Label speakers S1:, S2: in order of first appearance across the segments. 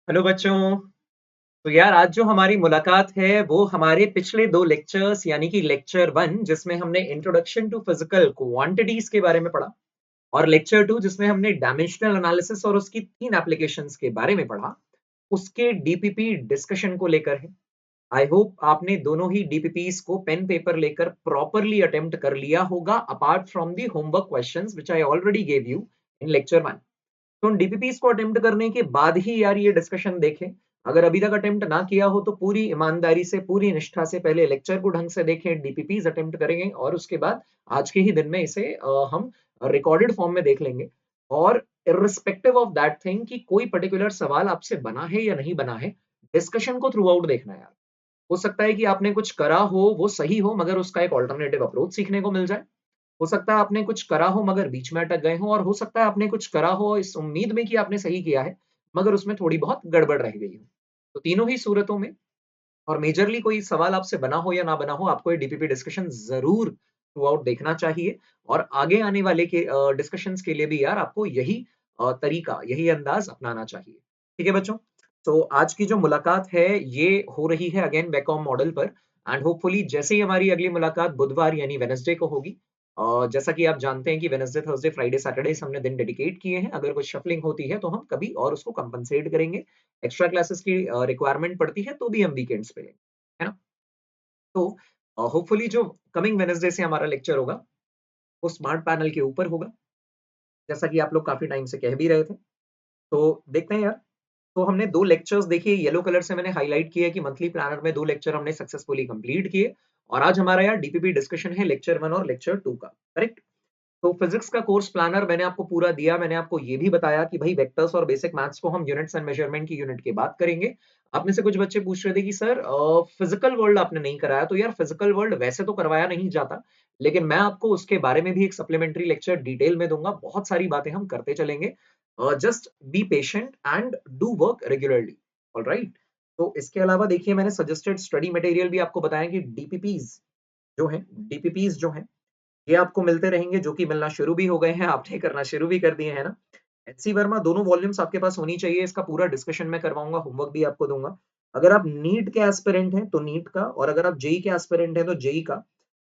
S1: Hello बच्चों। तो यार आज जो हमारी मुलाकात है वो हमारे आज जो हमारी मुलाकात है वो हमारे पिछले दो लेक्चर्स यानी कि लेक्चर वन जिसमें हमने इंट्रोडक्शन टू फिजिकल क्वांटिटीज के बारे में पढ़ा और लेक्चर टू जिसमें हमने डायमेंशनल एनालिसिस और उसकी तीन एप्लीकेशंस के बारे में पढ़ा, उसके डीपीपी डिस्कशन को लेकर है। आई होप आपने दोनों ही डीपीपीस को पेन पेपर लेकर प्रॉपरली अटेम्प्ट कर लिया होगा apart from the homework questions which I already gave you in lecture one. तो उन डीपीपीस को अटेम्प्ट करने के बाद ही यार ये डिस्कशन देखें। अगर अभी तक अटेम्प्ट ना किया हो तो पूरी ईमानदारी से पूरी निष्ठा से पहले लेक्चर को ढंग से देखें, डीपीपीस अटेम्प्ट करेंगे और उसके बाद आज के ही दिन में इसे हम रिकॉर्डेड फॉर्म में देख लेंगे। और इर्रिस्पेक्टिव ऑफ दैट थिंग कि कोई पर्टिकुलर सवाल आपसे बना है या नहीं बना है, डिस्कशन को थ्रू आउट देखना है यार। हो सकता है कि आपने कुछ करा हो वो सही हो मगर उसका एक ऑल्टरनेटिव अप्रोच सीखने को मिल जाए। हो सकता है आपने कुछ करा हो मगर बीच में अटक गए हो और हो सकता है आपने कुछ करा हो इस उम्मीद में कि आपने सही किया है मगर उसमें थोड़ी बहुत गड़बड़ रह गई हो। तो तीनों ही सूरतों में और मेजरली कोई सवाल आपसे बना हो या ना बना हो, आपको ये डीपीपी डिस्कशन जरूर थ्रू आउट देखना चाहिए। और आगे आने वाले के डिस्कशंस के लिए भी यार आपको यही तरीका यही अंदाज अपनाना चाहिए। ठीक है बच्चों। तो आज की जो मुलाकात है ये हो रही है अगेन वेकॉम मॉडल पर एंड होपफुली जैसे ही हमारी अगली मुलाकात बुधवार यानी वेनसडे को होगी। जैसा कि आप जानते हैं कि वेनसडे थर्सडे फ्राइडे सैटरडे हमने दिन डेडिकेट किए हैं, अगर कुछ शफलिंग होती है तो हम कभी और उसको कंपनसेट करेंगे। एक्स्ट्रा क्लासेस की रिक्वायरमेंट पड़ती है तो भी हम वीकेंड्स पे लेंगे, है ना। तो होपफुली जो कमिंग वेनसडे से हमारा लेक्चर होगा वो स्मार्ट पैनल के ऊपर होगा, जैसा कि आप लोग काफी टाइम से कह भी रहे थे। तो देखते हैं यार। तो हमने दो लेक्चर्स देखिए, येलो कलर से मैंने हाईलाइट किया कि मंथली प्लानर में दो लेक्चर हमने सक्सेसफुली कंप्लीट किए। और आज हमारा यार डीपीपी डिस्कशन है लेक्चर वन और लेक्चर टू का, करेक्ट। तो फिजिक्स का कोर्स प्लानर मैंने आपको पूरा दिया। मैंने आपको ये भी बताया कि भाई वेक्टर्स और बेसिक मैथ्स को हम यूनिट्स एंड मेजरमेंट की यूनिट की बात करेंगे। आप में से कुछ बच्चे पूछ रहे थे कि सर फिजिकल वर्ल्ड आपने नहीं कराया। तो यार फिजिकल वर्ल्ड वैसे तो करवाया नहीं जाता, लेकिन मैं आपको उसके बारे में भी एक सप्लीमेंट्री लेक्चर डिटेल में दूंगा। बहुत सारी बातें हम करते चलेंगे। Just be patient and do work regularly. Alright. तो इसके अलावा देखिए मैंने सजेस्टेड स्टडी मटेरियल भी आपको बताया कि डीपीपीज जो हैं ये आपको मिलते रहेंगे, जो कि मिलना शुरू भी हो गए हैं, आपने करना शुरू भी कर दिए हैं ना। एचसी वर्मा दोनों वॉल्यूम्स आपके पास होनी चाहिए। इसका पूरा डिस्कशन मैं करवाऊंगा, होमवर्क भी आपको दूंगा। अगर आप नीट के एस्पिरेंट हैं तो नीट का, और अगर आप जेई के एस्पिरेंट हैं तो जेई का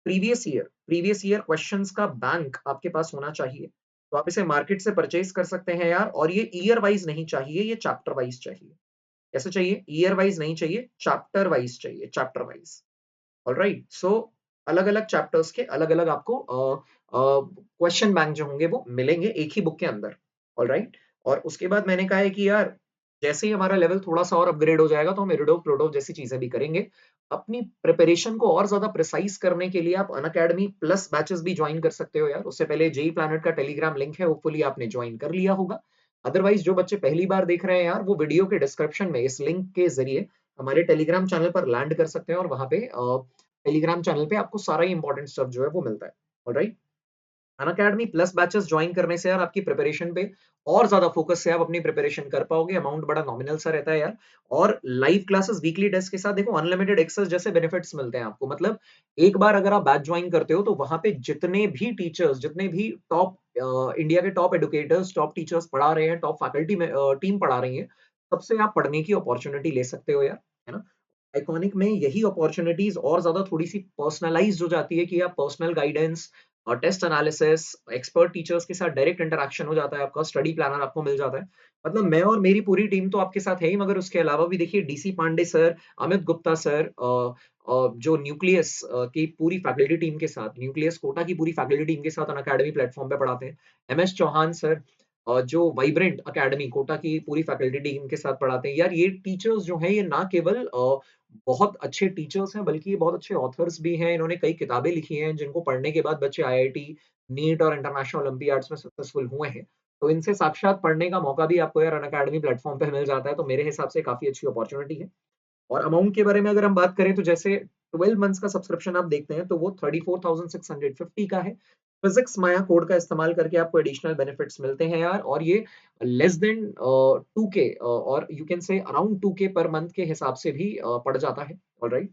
S1: प्रीवियस ईयर क्वेश्चंस का बैंक आपके पास होना चाहिए। तो आप इसे मार्केट से परचेज कर सकते हैं यार। और ये ईयर वाइज नहीं चाहिए, ये चैप्टर वाइज चाहिए। कैसे चाहिए? ईयर वाइज नहीं चाहिए, चैप्टर वाइज चाहिए, चैप्टर वाइज। ऑलराइट। सो अलग अलग चैप्टर्स के अलग अलग आपको क्वेश्चन बैंक जो होंगे वो मिलेंगे एक ही बुक के अंदर। ऑलराइट। और उसके बाद मैंने कहा है कि यार जैसे ही हमारा लेवल थोड़ा सा और अपग्रेड हो जाएगा तो हम इरिडो प्लोडो जैसी चीजें भी करेंगे। अपनी प्रिपरेशन को और ज्यादा प्रिसाइज करने के लिए आप अनअकैडमी प्लस बैचेस भी ज्वाइन कर सकते हो यार। उससे पहले जेई प्लैनेट का टेलीग्राम लिंक है, होपफुली आपने ज्वाइन कर लिया होगा। अदरवाइज जो बच्चे पहली बार देख रहे हैं यार, वो वीडियो के डिस्क्रिप्शन में इस लिंक के जरिए हमारे टेलीग्राम चैनल पर लैंड कर सकते हैं और वहां पे टेलीग्राम चैनल पे आपको सारा ही इंपॉर्टेंट स्टफ जो है वो मिलता है। Alright. Unacademy plus batches join करने से यार आपकी प्रिपरेशन पे और ज्यादा फोकस से आप अपनी प्रिपरेशन कर पाओगे। अमाउंट बड़ा नॉमिनल सा रहता है यार। और लाइव क्लासेस वीकली टेस्ट के साथ देखो अनलिमिटेड एक्सेस जैसे बेनिफिट्स मिलते हैं आपको। मतलब एक बार अगर आप बैच ज्वाइन करते हो तो वहां पे जितने भी टीचर्स, जितने भी टॉप इंडिया के टॉप एडुकेटर्स, टॉप टीचर्स पढ़ा रहे हैं, टॉप फैकल्टी में टीम पढ़ा रही है, सबसे आप पढ़ने की अपॉर्चुनिटी ले सकते हो यार, है ना। आइकॉनिक में यही अपॉर्चुनिटीज और ज्यादा थोड़ी सी पर्सनलाइज हो जाती है कि आप पर्सनल गाइडेंस और टेस्ट एनालिसिस, एक्सपर्ट टीचर्स के साथ डायरेक्ट इंटरेक्शन हो जाता है, आपका स्टडी प्लानर आपको मिल जाता है। मतलब मैं और मेरी पूरी टीम तो आपके साथ है ही, मगर उसके अलावा भी देखिए DC Pandey sir, Amit Gupta sir, जो न्यूक्लियस की पूरी फैकल्टी टीम के साथ, न्यूक्लियस कोटा की पूरी फैकल्टी टीम के साथ अनअकैडमी प्लेटफॉर्म पे पढ़ाते हैं। एमएस चौहान सर, जो वाइब्रेंट अकेडमी कोटा की पूरी फैकल्टी टीम के साथ पढ़ाते हैं यार। ये टीचर्स जो हैं ये ना केवल बहुत अच्छे टीचर्स हैं बल्कि ये बहुत अच्छे ऑथर्स भी हैं। इन्होंने कई किताबें लिखी हैं जिनको पढ़ने के बाद बच्चे आईआईटी, नीट और इंटरनेशनल ओलंपियाड्स में सक्सेसफुल हुए हैं। तो इनसे साक्षात पढ़ने का मौका भी आपको यार अनअकैडमी प्लेटफॉर्म पे मिल जाता है। तो मेरे हिसाब से काफी अच्छी अपॉर्चुनिटी है। और अमाउंट के बारे में अगर हम बात करें तो जैसे 12 मंथ्स का सब्सक्रिप्शन आप देखते हैं तो वो 34,650 का है। फिजिक्स माया कोड का इस्तेमाल करके आपको एडिशनल बेनिफिट्स मिलते हैं यार। और ये लेस देन 2K और you can say around 2K per month के हिसाब से भी पड़ जाता है। ऑलराइट।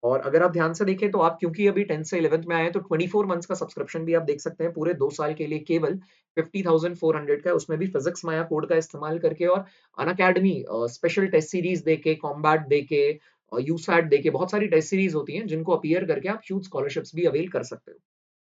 S1: और अगर आप ध्यान से देखें तो आप क्योंकि अभी 10th से 11th में आए हैं तो 24 मंथ्स का सब्सक्रिप्शन भी आप देख सकते हैं पूरे 2 साल के लिए केवल 50,400 का, उसमें भी फिजिक्स माया कोड का इस्तेमाल करके और अनअकैडमी स्पेशल टेस्ट सीरीज देके, कॉम्बैट देके, यूसैट देके, बहुत सारी टेस्ट सीरीज होती हैं जिनको अपीयर करके आप ह्यूज स्कॉलरशिप्स भी अवेल कर सकते हो।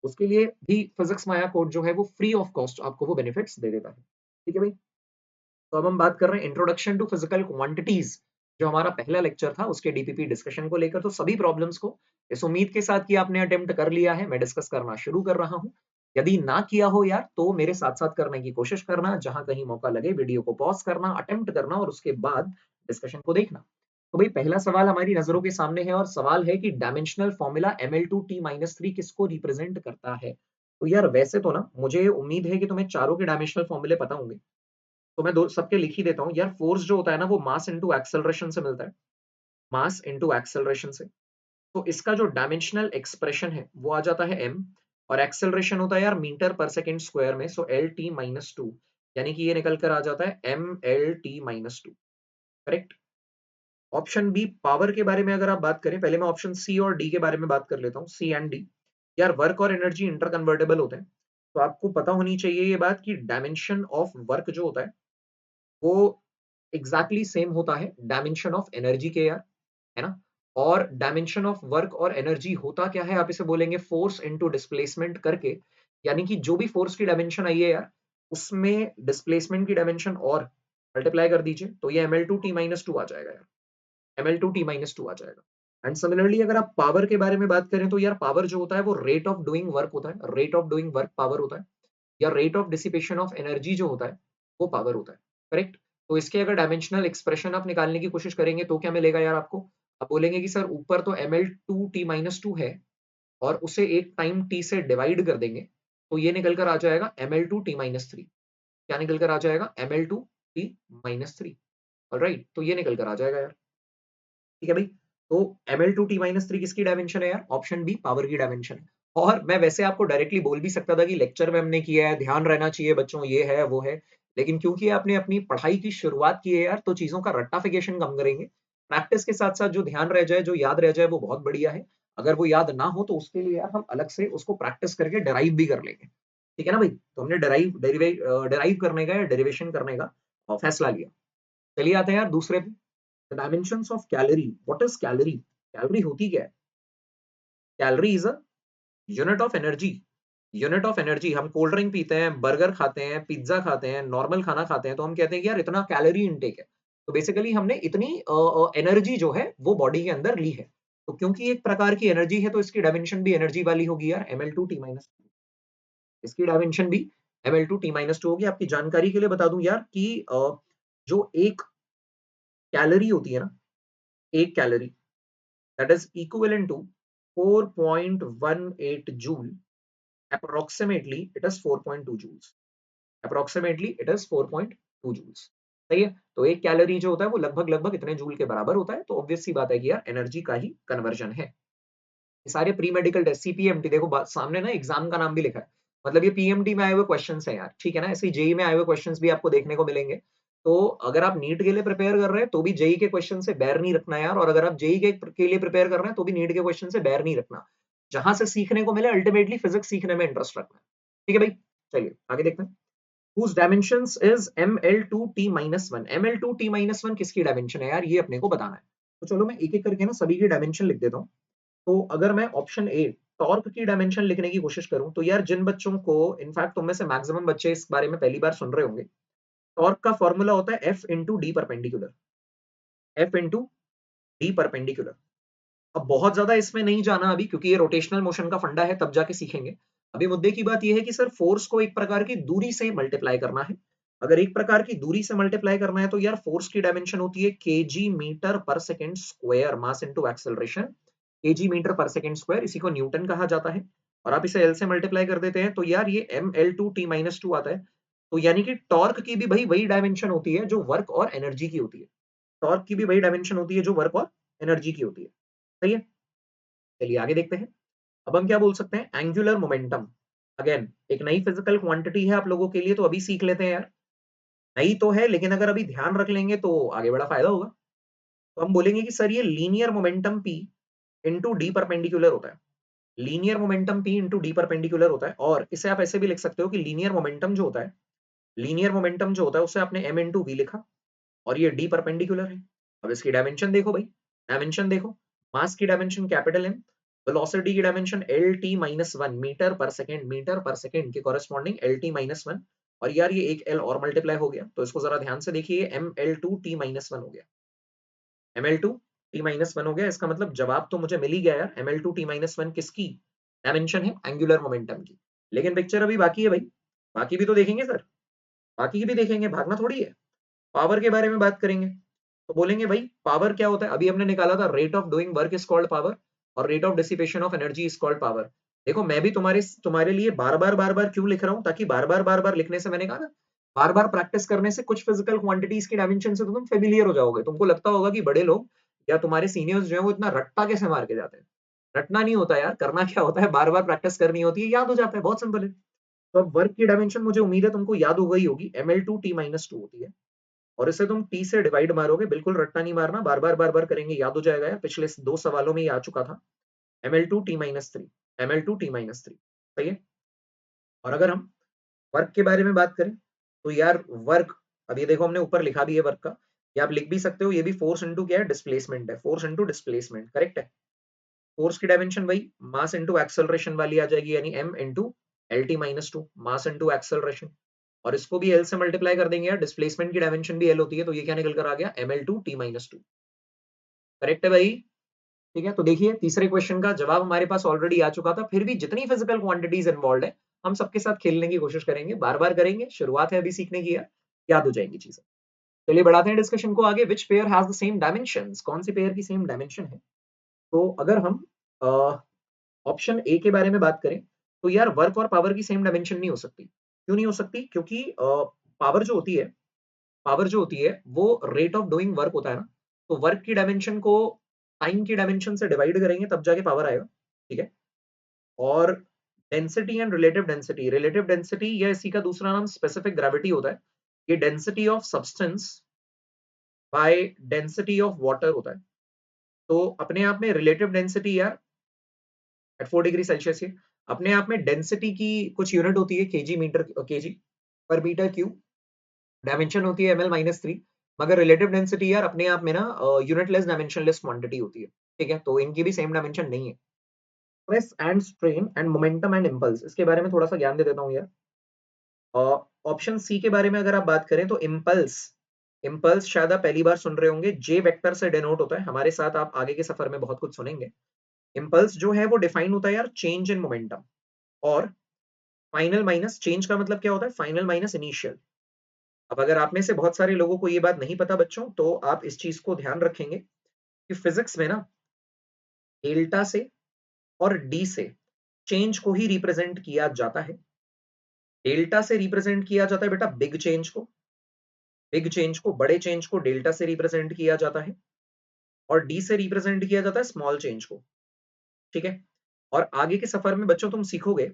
S1: उसके लिए भी फिजिक्स माया कोड जो है वो फ्री ऑफ कॉस्ट आपको वो बेनिफिट्स दे देता है। ठीक है भाई। तो अब हम बात कर रहे हैं इंट्रोडक्शन टू फिजिकल क्वांटिटीज, जो हमारा पहला लेक्चर था उसके डीपीपी डिस्कशन को लेकर। तो सभी प्रॉब्लम्स को इस उम्मीद के साथ कि आपने अटेम्प्ट कर लिया है, मैं डिस्कस करना शुरू कर रहा हूं। यदि ना किया हो यार तो मेरे साथ साथ करने की कोशिश करना, जहां कहीं मौका लगे वीडियो को पॉज करना, अटेम्प्ट करना और उसके बाद डिस्कशन को देखना। तो भाई पहला सवाल हमारी नजरों के सामने है और सवाल है कि डायमेंशनल फॉर्मूला Ml2T-3 किसको रिप्रेजेंट करता है। तो यार वैसे तो ना मुझे उम्मीद है कि तुम्हें चारों के डायमेंशनल फॉर्मूले पता होंगे, तो मैं दो सबके लिख ही देता हूँ यार। फोर्स जो होता है ना वो मास इनटू एक्सेलरेशन से मिलता है, मास इनटू एक्सेलरेशन से। तो इसका जो डायमेंशनल एक्सप्रेशन है वो आ जाता है m, और एक्सेलरेशन होता है यार मीटर पर सेकंड स्क्वायर में, so L T minus to, यानी कि ये निकल कर आ जाता है ml/t-2। Correct. Option B power के बारे में अगर आप बात करें, पहले मैं ऑप्शन सी और डी के बारे में बात कर लेता हूँ, सी एंड डी। यार वर्क और एनर्जी इंटरकन्वर्टेबल होते हैं, तो आपको पता होनी चाहिए ये बात कि डायमेंशन ऑफ वर्क जो होता है वो एग्जैक्टली सेम होता है डायमेंशन ऑफ एनर्जी के यार, है ना। और डायमेंशन ऑफ वर्क और एनर्जी होता क्या है, आप इसे बोलेंगे फोर्स इनटू डिस्प्लेसमेंट करके। यानी कि जो भी फोर्स की डायमेंशन आई है यार उसमें डिस्प्लेसमेंट की डायमेंशन और मल्टीप्लाई कर दीजिए तो ये ml/t-2 आ जाएगा यार, ml/t-2 आ जाएगा। एंड सिमिलरली अगर आप पावर के बारे में बात करें तो यार पावर जो होता है वो रेट ऑफ डूइंग वर्क होता है, rate of doing work power होता है, या rate of dissipation of energy जो होता है वो पावर होता है। करेक्ट। तो इसके अगर डायमेंशनल एक्सप्रेशन आप निकालने की कोशिश करेंगे तो क्या मिलेगा यार आपको, आप बोलेंगे कि सर ऊपर तो ml/t-2 है और उसे एक टाइम t से डिवाइड कर देंगे तो ये निकल कर आ जाएगा ml/t-3। क्या निकल कर आ जाएगा ml/t-3। ऑलराइट, तो ये निकल कर आ जाएगा यार। ठीक है भाई। तो ml/t-3 किसकी डायमेंशन है यार, ऑप्शन बी पावर की डायमेंशन है। और मैं वैसे आपको डायरेक्टली बोल भी सकता था कि लेक्चर में हमने किया है, ध्यान रहना चाहिए बच्चों, ये है वो है, लेकिन क्योंकि आपने अपनी पढ़ाई की शुरुआत की है यार तो चीजों का रट्टाफिकेशन कम करेंगे। प्रैक्टिस के साथ साथ जो ध्यान रह जाए, जो याद रह जाए वो बहुत बढ़िया है। अगर वो याद ना हो तो उसके लिए यार हम अलग से उसको प्रैक्टिस करके डराइव भी कर लेंगे। ठीक है ना भाई। तो हमने डराइव करने का या डेरिवेशन करने का फैसला लिया। चलिए आते हैं यार दूसरे पे, dimensions of calorie. What is calorie, calorie होती क्या है। Calorie is a unit of energy, unit of energy. हम कोल्ड ड्रिंक पीते हैं, बर्गर खाते हैं, पिज्जा खाते हैं, नॉर्मल खाना खाते हैं तो हम कहते हैं कि यार इतना कैलोरी इनटेक है। तो बेसिकली हमने इतनी एनर्जी जो है वो बॉडी के अंदर ली है। तो क्योंकि एक प्रकार की एनर्जी है तो इसकी डायमेंशन भी एनर्जी वाली होगी यार, ml/t-2। इसकी डायमेंशन भी ml/t-2 होगी। आपकी जानकारी के लिए बता दूं यार कि जो एक कैलोरी होती है ना, एक calorie that is equivalent to 4.18 joule, approximately it is 4.2 joules, approximately it is 4.2 joules। सही है। तो एक कैलोरी जो होता है वो लगभग लगभग इतने जूल के बराबर होता है, तो ऑब्वियस सी बात है कि यार एनर्जी का ही कन्वर्जन है। ये सारे प्री मेडिकल टेस्ट सीपीएमटी, देखो सामने ना एग्जाम का नाम भी लिखा है, मतलब ये पीएमटी में आए हुए क्वेश्चंस हैं यार। ठीक है ना, ऐसे ही जेई में आए हुए क्वेश्चंस भी आपको देखने को मिलेंगे। तो अगर आप नीट के लिए प्रिपेयर कर रहे हैं तो भी जेई के क्वेश्चन से बैर नहीं रखना यार, और अगर आप जेई के लिए प्रिपेयर कर रहे हैं तो भी नीट के क्वेश्चन से बैर नहीं रखना। जहां से सीखने को मिले अल्टीमेटली फिजिक्स सीखने में इंटरेस्ट रखना है। ठीक है भाई। चलिए आगे देखते हैं। whose dimensions is ml/t-1। ml/t-1 किसकी डायमेंशन है यार, ये अपने को बताना है। तो चलो मैं एक एक करके ना सभी की डायमेंशन लिख देता हूँ। तो अगर मैं ऑप्शन ए टॉर्क की डायमेंशन लिखने की कोशिश करूं तो यार जिन बच्चों को, इनफैक्ट तुम में से मैक्सिमम बच्चे इस बारे में पहली बार सुन रहे होंगे, टॉर्क का फॉर्मूला होता है F into D perpendicular, F into D perpendicular. अब बहुत ज्यादा इसमें नहीं जाना अभी क्योंकि ये रोटेशनल मोशन का फंडा है, तब जाके सीखेंगे। अभी मुद्दे की बात यह है कि सर फोर्स को एक प्रकार की दूरी से मल्टीप्लाई करना है। अगर एक प्रकार की दूरी से मल्टीप्लाई करना है तो यार फोर्स की डायमेंशन होती है kg metre per second square, mass into acceleration, kg metre per second square, इसी को न्यूटन कहा जाता है। और आप इसे एल से मल्टीप्लाई कर देते हैं तो यार ये ml/t-2 आता है। तो यानी कि टॉर्क की भी भाई वही डायमेंशन होती है जो वर्क और एनर्जी की होती है, टॉर्क की भी वही डायमेंशन होती है जो वर्क और एनर्जी की होती है। सही है। चलिए आगे देखते हैं। अब हम क्या बोल सकते हैं, एंगुलर मोमेंटम। अगेन एक नई फिजिकल क्वांटिटी है आप लोगों के लिए, तो अभी सीख लेते हैं यार। नई तो है लेकिन अगर अभी ध्यान रख लेंगे तो आगे बड़ा फायदा होगा। तो हम बोलेंगे कि सर ये linear momentum p into D perpendicular होता है, linear momentum P into D perpendicular होता है। और इसे आप ऐसे भी लिख सकते हो कि लीनियर मोमेंटम जो होता है, लीनियर मोमेंटम जो होता है उसे आपने m इंटू वी लिखा और ये डी परपेंडिकुलर है। अब इसकी डायमेंशन देखो भाई, डायमेंशन देखो, मास की डायमेंशन कैपिटल M, वेलोसिटी की dimension L T minus one, metre per second के corresponding L T minus one. और यार ये एक एल और मल्टीप्लाई हो गया, तो इसको जरा ध्यान से देखिए, M L two T minus one हो गया, M L two T minus one हो गया। इसका मतलब जवाब तो मुझे मिल ही गया यार, M L two T minus one किसकी डायमेंशन है, एंगुलर मोमेंटम की। लेकिन पिक्चर अभी बाकी है भाई, बाकी भी तो देखेंगे सर, बाकी की भी देखेंगे, भागना थोड़ी है। पावर के बारे में बात करेंगे तो बोलेंगे भाई पावर क्या होता है, अभी हमने निकाला था rate of doing work is called power और rate of dissipation of energy is called power. देखो मैं भी तुम्हारे लिए बार बार क्यों लिख रहा हूं, ताकि बार बार लिखने से, मैंने कहा ना, बार बार प्रैक्टिस करने से कुछ फिजिकल क्वांटिटीज की डायमेंशन से तो तुम फेमिलियर हो जाओगे। तुमको लगता होगा कि बड़े लोग या तुम्हारे सीनियर्स जो है वो इतना रट्टा कैसे मार के जाते हैं। रटना नहीं होता यार, करना क्या होता है, बार बार प्रैक्टिस करनी होती है, याद हो जाता है, बहुत सिंपल है। तो अब वर्क की डायमेंशन मुझे उम्मीद है तुमको याद हो गई होगी, M L two T minus two होती है। और इसे तुम टी से डिवाइड मारोगे, बिल्कुल रट्टा नहीं मारना, बार बार करेंगे, याद हो जाएगा यार, पिछले दो सवालों में ये आ चुका था। M L two T minus three, M L two T minus three, सही है। और अगर हम वर्क के बारे में बात करें तो यार वर्क, अब ये देखो हमने ऊपर लिखा भी है वर्क का, ये आप लिख भी सकते हो, ये भी फोर्स इंटू क्या है, डिस्प्लेसमेंट है, फोर्स इंटू डिस्प्लेसमेंट, करेक्ट है। फोर्स की डायमेंशन वही मास इंटू एक्सेलरेशन वाली आ जाएगी, यानी m into L T minus to, mass into acceleration. और इसको भी एल से मल्टीप्लाई कर देंगे यार, डिस्प्लेसमेंट की डायमेंशन भी एल होती है, तो ये क्या निकल कर आ गया, M L two T minus two, correct है भाई। ठीक है, तो देखिए तीसरे क्वेश्चन का जवाब हमारे पास ऑलरेडी आ चुका था, फिर भी जितनी फिजिकल क्वांटिटीज इन्वॉल्व है हम सबके साथ खेलने की कोशिश करेंगे, बार बार करेंगे, शुरुआत है अभी सीखने की, याद हो जाएंगी चीजें। चलिए बढ़ाते हैं डिस्कशन को आगे, which pair has the same dimensions, कौन सी पेयर की सेम डायमेंशन है। तो अगर हम ऑप्शन ए के बारे में बात करें तो यार वर्क और पावर की सेम डायमेंशन नहीं हो सकती। क्यों नहीं हो सकती, क्योंकि पावर जो होती है, पावर जो होती है वो रेट ऑफ डूइंग वर्क होता है ना, तो वर्क की डायमेंशन को टाइम की डायमेंशन से डिवाइड करेंगे तब जाके पावर आएगा, ठीक है। और डेंसिटी एंड रिलेटिव डेंसिटी या इसी का दूसरा नाम स्पेसिफिक ग्रेविटी होता है। ये density of substance by density of water होता है। तो अपने आप में रिलेटिव डेंसिटी यार एट 4 डिग्री सेल्सियस, ये अपने आप में डेंसिटी की कुछ यूनिट होती है, केजी पर मीटर क्यूब, डायमेंशन होती है ml-3। मगर रिलेटिव डेंसिटी यार अपने आप में ना यूनिटलेस डायमेंशनलेस क्वांटिटी होती है, ठीक है, तो इनकी भी सेम डायमेंशन नहीं है। Stress and strain and momentum and impulse, इसके बारे में थोड़ा सा ज्ञान दे देता हूँ यार। ऑप्शन सी के बारे में अगर आप बात करें तो इम्पल्स, इम्पल्स शायद आप पहली बार सुन रहे होंगे, जे वेक्टर से डिनोट होता है, हमारे साथ आप आगे के सफर में बहुत कुछ सुनेंगे। इम्पल्स जो है वो डिफाइन होता है यार चेंज इन मोमेंटम, और फाइनल माइनस, चेंज का मतलब क्या होता है, फाइनल माइनस इनिशियल। अब अगर आप में से बहुत सारे लोगों को ये बात नहीं पता बच्चों, तो आप इस चीज को ध्यान रखेंगे कि फिजिक्स में ना डेल्टा से और डी से चेंज को ही रिप्रेजेंट किया जाता है। डेल्टा से रिप्रेजेंट किया जाता है बेटा बिग चेंज को, बिग चेंज को, बड़े चेंज को डेल्टा से रिप्रेजेंट किया जाता है, और डी से रिप्रेजेंट किया जाता है स्मॉल चेंज को, ठीक है। और आगे के सफर में बच्चों तुम सीखोगे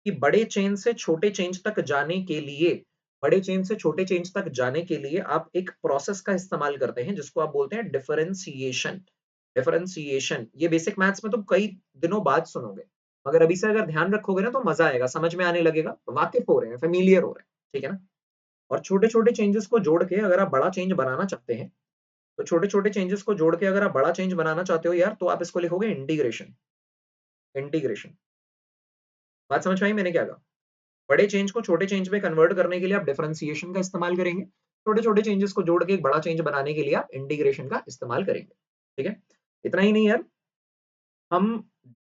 S1: कि बड़े चेंज से छोटे चेंज तक जाने के लिए, बड़े चेंज से छोटे चेंज तक जाने के लिए आप एक प्रोसेस का इस्तेमाल करते हैं जिसको आप बोलते हैं डिफरेंशिएशन। डिफरेंशिएशन ये बेसिक मैथ्स में तुम कई दिनों बाद सुनोगे, मगर अभी से अगर ध्यान रखोगे ना तो मजा आएगा, समझ में आने लगेगा, वाकिफ हो रहे हैं, फेमिलियर हो रहे हैं, ठीक है ना। और छोटे छोटे चेंजेस को जोड़ के अगर आप बड़ा चेंज बनाना चाहते हैं, तो छोटे छोटे चेंजेस को जोड़ के अगर आप बड़ा चेंज बनाना चाहते हो यार, तो आप इसको लिखोगे इंटीग्रेशन, इंटीग्रेशन। बात समझ में आई मैंने क्या कहा, बड़े चेंज को छोटे चेंज में कन्वर्ट करने के लिए आप डिफरेंशिएशन का इस्तेमाल करेंगे, छोटे छोटे चेंजेस को जोड़ के एक बड़ा चेंज बनाने के लिए आप इंटीग्रेशन का इस्तेमाल करेंगे, ठीक है। इतना ही नहीं यार, हम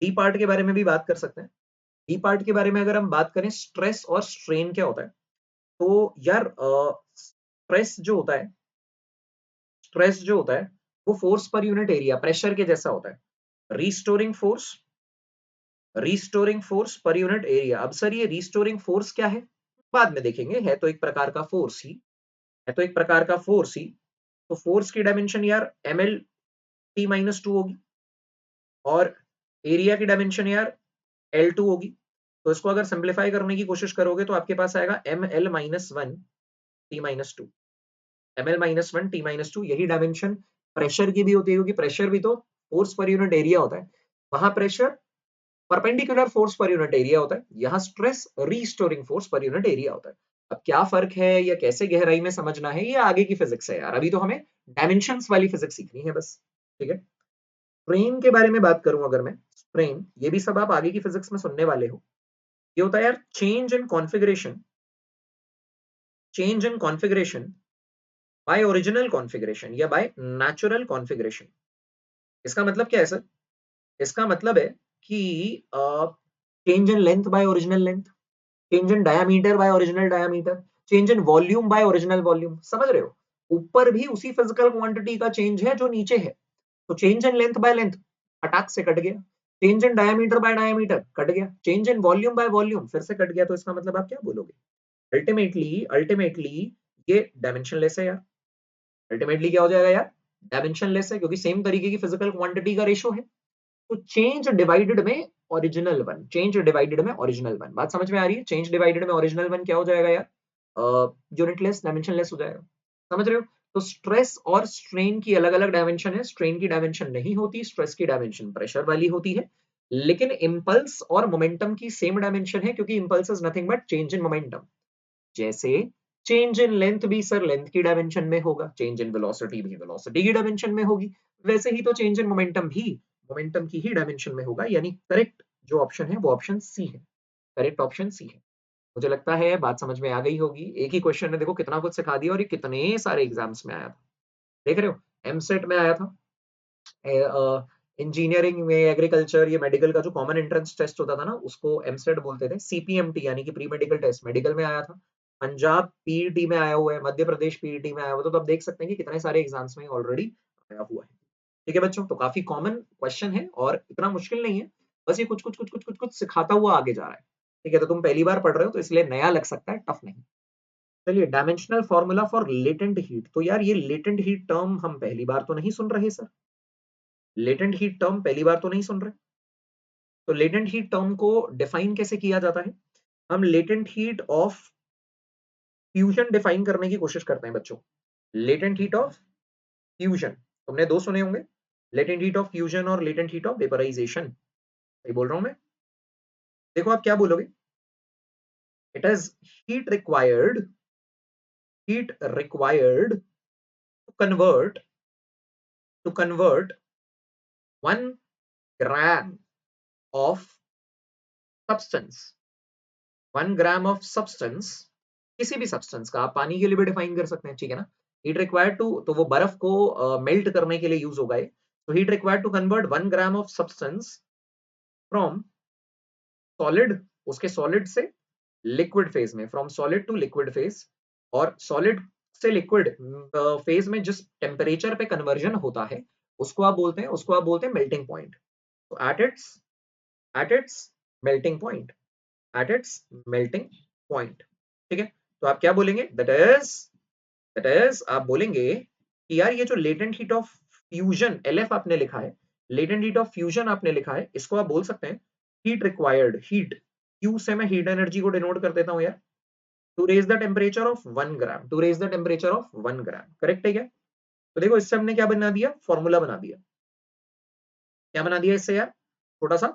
S1: डी पार्ट के बारे में भी बात कर सकते हैं। डी पार्ट के बारे में अगर हम बात करें, स्ट्रेस और स्ट्रेन क्या होता है, तो यार स्ट्रेस जो होता है, स्ट्रेस जो होता है वो force per unit area, pressure के जैसा होता है। Restoring force, restoring force per unit area. अब सर ये रिस्टोरिंग फोर्स क्या है, बाद में देखेंगे, है तो एक प्रकार का फोर्स ही, है तो एक प्रकार का फोर्स ही। तो फोर्स की डायमेंशन यार M L T minus two होगी, और एरिया की डायमेंशन यार एल टू होगी। तो इसको अगर सिंप्लीफाई करने की कोशिश करोगे तो आपके पास आएगा M L minus one T minus two, M L minus one T minus two. यही डायमेंशन प्रेशर की भी होती है, क्योंकि प्रेशर भी तो फोर्स पर यूनिट एरिया होता है। वहां pressure perpendicular force per unit area होता है, यहाँ stress restoring force per unit area होता है। अब क्या फर्क है या कैसे गहराई में समझना है, ये आगे की फिजिक्स है यार, अभी तो हमें डायमेंशंस वाली फिजिक्स सीखनी है बस। ठीक है, स्ट्रेन के बारे में बात करूं अगर मैं, स्ट्रेन, ये भी सब आप आगे की फिजिक्स में सुनने वाले हो। ये होता है यार change in configuration, change in configuration by original configuration या बाय नेचुरल कॉन्फ़िगरेशन। इसका मतलब क्या है सर? इसका मतलब है कि change in length by original length, change in diameter by original diameter, change in volume by original volume. समझ रहे हो? ऊपर भी उसी फिजिकल क्वांटिटी का चेंज है जो नीचे है। तो change in length by length अटैक से कट गया, change in diameter by diameter cut गया, change in volume by volume फिर से कट गया। तो इसका मतलब आप क्या बोलोगे? अल्टीमेटली अल्टीमेटली ये डायमेंशनलेस है यार। अल्टीमेटली क्या हो जाएगा यार? डायमेंशनलेस है, क्योंकि सेम तरीके की फिजिकल क्वांटिटी का रेशो है। तो चेंज डिवाइडेड में ओरिजिनल वन, चेंज डिवाइडेड में ओरिजिनल वन, बात समझ में आ रही है? चेंज डिवाइडेड में ओरिजिनल वन क्या हो जाएगा यार? यूनिटलेस, डायमेंशनलेस हो जाएगा। समझ रहे हो? तो स्ट्रेस और स्ट्रेन की अलग अलग डायमेंशन है, स्ट्रेन की डायमेंशन नहीं होती, स्ट्रेस की डायमेंशन प्रेशर वाली होती है। लेकिन इंपल्स और मोमेंटम की सेम डायमेंशन है, क्योंकि impulse is nothing but change in momentum. जैसे चेंज इन लेंथ भी सर लेंथ की डायमेंशन में होगा, चेंज इन वेलोसिटी भी वेलोसिटी की डायमेंशन में होगी, वैसे ही तो चेंज इन मोमेंटम भी मोमेंटम की ही डायमेंशन में होगा। यानी करेक्ट जो ऑप्शन है वो ऑप्शन सी है, करेक्ट ऑप्शन सी है। मुझे लगता है बात समझ में आ गई होगी। एक ही क्वेश्चन ने देखो कितना कुछ सिखा दिया, और ये कितने सारे एग्जाम्स में आया था। देख रहे हो? एमसेट में आया था, इंजीनियरिंग में, एग्रीकल्चर, ये मेडिकल का जो कॉमन एंट्रेंस टेस्ट होता था ना, उसको एमसेट बोलते थे। सीपीएमटी यानी कि प्री मेडिकल टेस्ट मेडिकल में आया था। पंजाब पीईटी में आया हुआ है, मध्य प्रदेश पीईटी में आया हुआ है। तो आप देख सकते हैं कि कितने सारे एग्जाम्स में ऑलरेडी आया हुआ है। ठीक है बच्चों, तो काफी कॉमन क्वेश्चन है और इतना मुश्किल नहीं है। बस ये कुछ कुछ कुछ कुछ कुछ कुछ सिखाता हुआ आगे जा रहा है। ठीक है, तो तुम पहली बार पढ़ रहे हो तो इसलिए नया लग सकता है, टफ नहीं। चलिए, dimensional formula for latent heat. तो यार ये लेटेंट हीट टर्म हम पहली बार तो नहीं सुन रहे सर, लेटेंट हीट टर्म पहली बार तो नहीं सुन रहे। तो लेटेंट हीट टर्म को डिफाइन कैसे किया जाता है? हम latent heat of fusion define करने की कोशिश करते हैं बच्चों। लेटेंट हीट ऑफ फ्यूजन, तुमने दो सुने होंगे, लेटेंट हीट ऑफ फ्यूजन और लेटेंट हीट ऑफ वेपराइजेशन। सही बोल रहा हूं मैं? देखो आप क्या बोलोगे, it is heat required, heat required to convert 1 gram of substance, 1 gram of substance, किसी भी सब्सटेंस का, आप पानी के लिए भी डिफाइन कर सकते हैं, ठीक है ना। हीट रिक्वायर्ड टू, तो वो बर्फ को मेल्ट करने के लिए यूज होगा ये। तो heat required to convert 1 gram of substance from solid, उसके सॉलिड से लिक्विड फेज में, from solid to liquid phase. और सॉलिड से लिक्विड फेज में जिस टेम्परेचर पे कन्वर्जन होता है, उसको आप बोलते हैं मेल्टिंग पॉइंट। तो at its melting point, at it's melting point. ठीक है, तो आप क्या बोलेंगे? दैट इज आप बोलेंगे कि यार ये जो latent heat of fusion, LF आपने लिखा है, लेटेंट हीट ऑफ फ्यूजन आपने लिखा है, इसको आप बोल सकते हैं हीट रिक्वायर्ड, हीट, क्यू से मैं हीट एनर्जी को डिनोट कर देता हूं यार, to raise the temperature of 1 gram, to raise the temperature of 1 gram. Correct है क्या? तो देखो इससे हमने क्या बना दिया, फॉर्मूला बना दिया। क्या बना दिया इससे यार? छोटा सा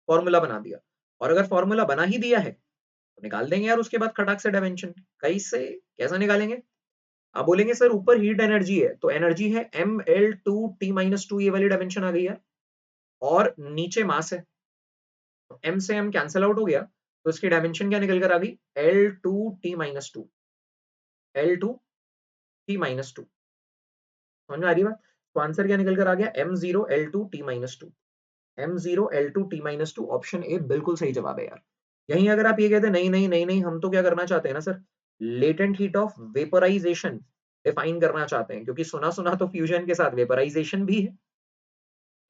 S1: फॉर्मूला बना दिया। और अगर फॉर्मूला बना ही दिया है तो निकाल देंगे यार उसके बाद खटाक से डायमेंशन। कैसे, कैसा निकालेंगे? आप बोलेंगे सर ऊपर हीट एनर्जी है, तो एनर्जी है mL2T-2, ये वाली डायमेंशन आ गई है। और नीचे मास है, तो m से m कैंसिल आउट हो गया, तो इसकी डायमेंशन क्या निकल कर आ गई? L2T-2, L2T-2। समझ में आ रही बात? तो आंसर क्या निकल कर आ गया? M0L2T-2, M0L2T-2, ऑप्शन ए बिल्कुल सही जवाब है यार। यहीं अगर आप ये कहते नहीं नहीं नहीं नहीं, हम तो क्या करना चाहते हैं ना sir, latent heat of vaporisation define करना चाहते हैं, क्योंकि सुना सुना तो फ्यूजन के साथ वेपराइजेशन भी है।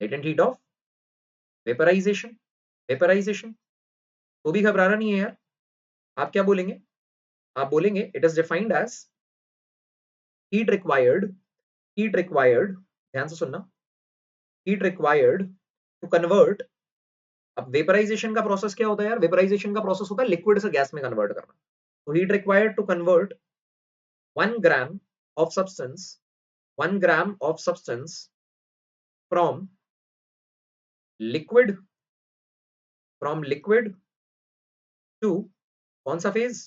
S1: Latent heat of vaporisation, vaporisation, तो भी घबराना नहीं है यार। आप क्या बोलेंगे? आप बोलेंगे it is defined as heat required, heat required, ध्यान से सुनना, हीट रिक्वायर्ड टू कन्वर्ट। अब वेपराइजेशन का प्रोसेस क्या होता है यार? वेपराइजेशन का प्रोसेस होता है लिक्विड से गैस में कन्वर्ट करना। तो heat required to convert 1 gram of substance, 1 gram of substance from liquid, from liquid to कौन सा phase,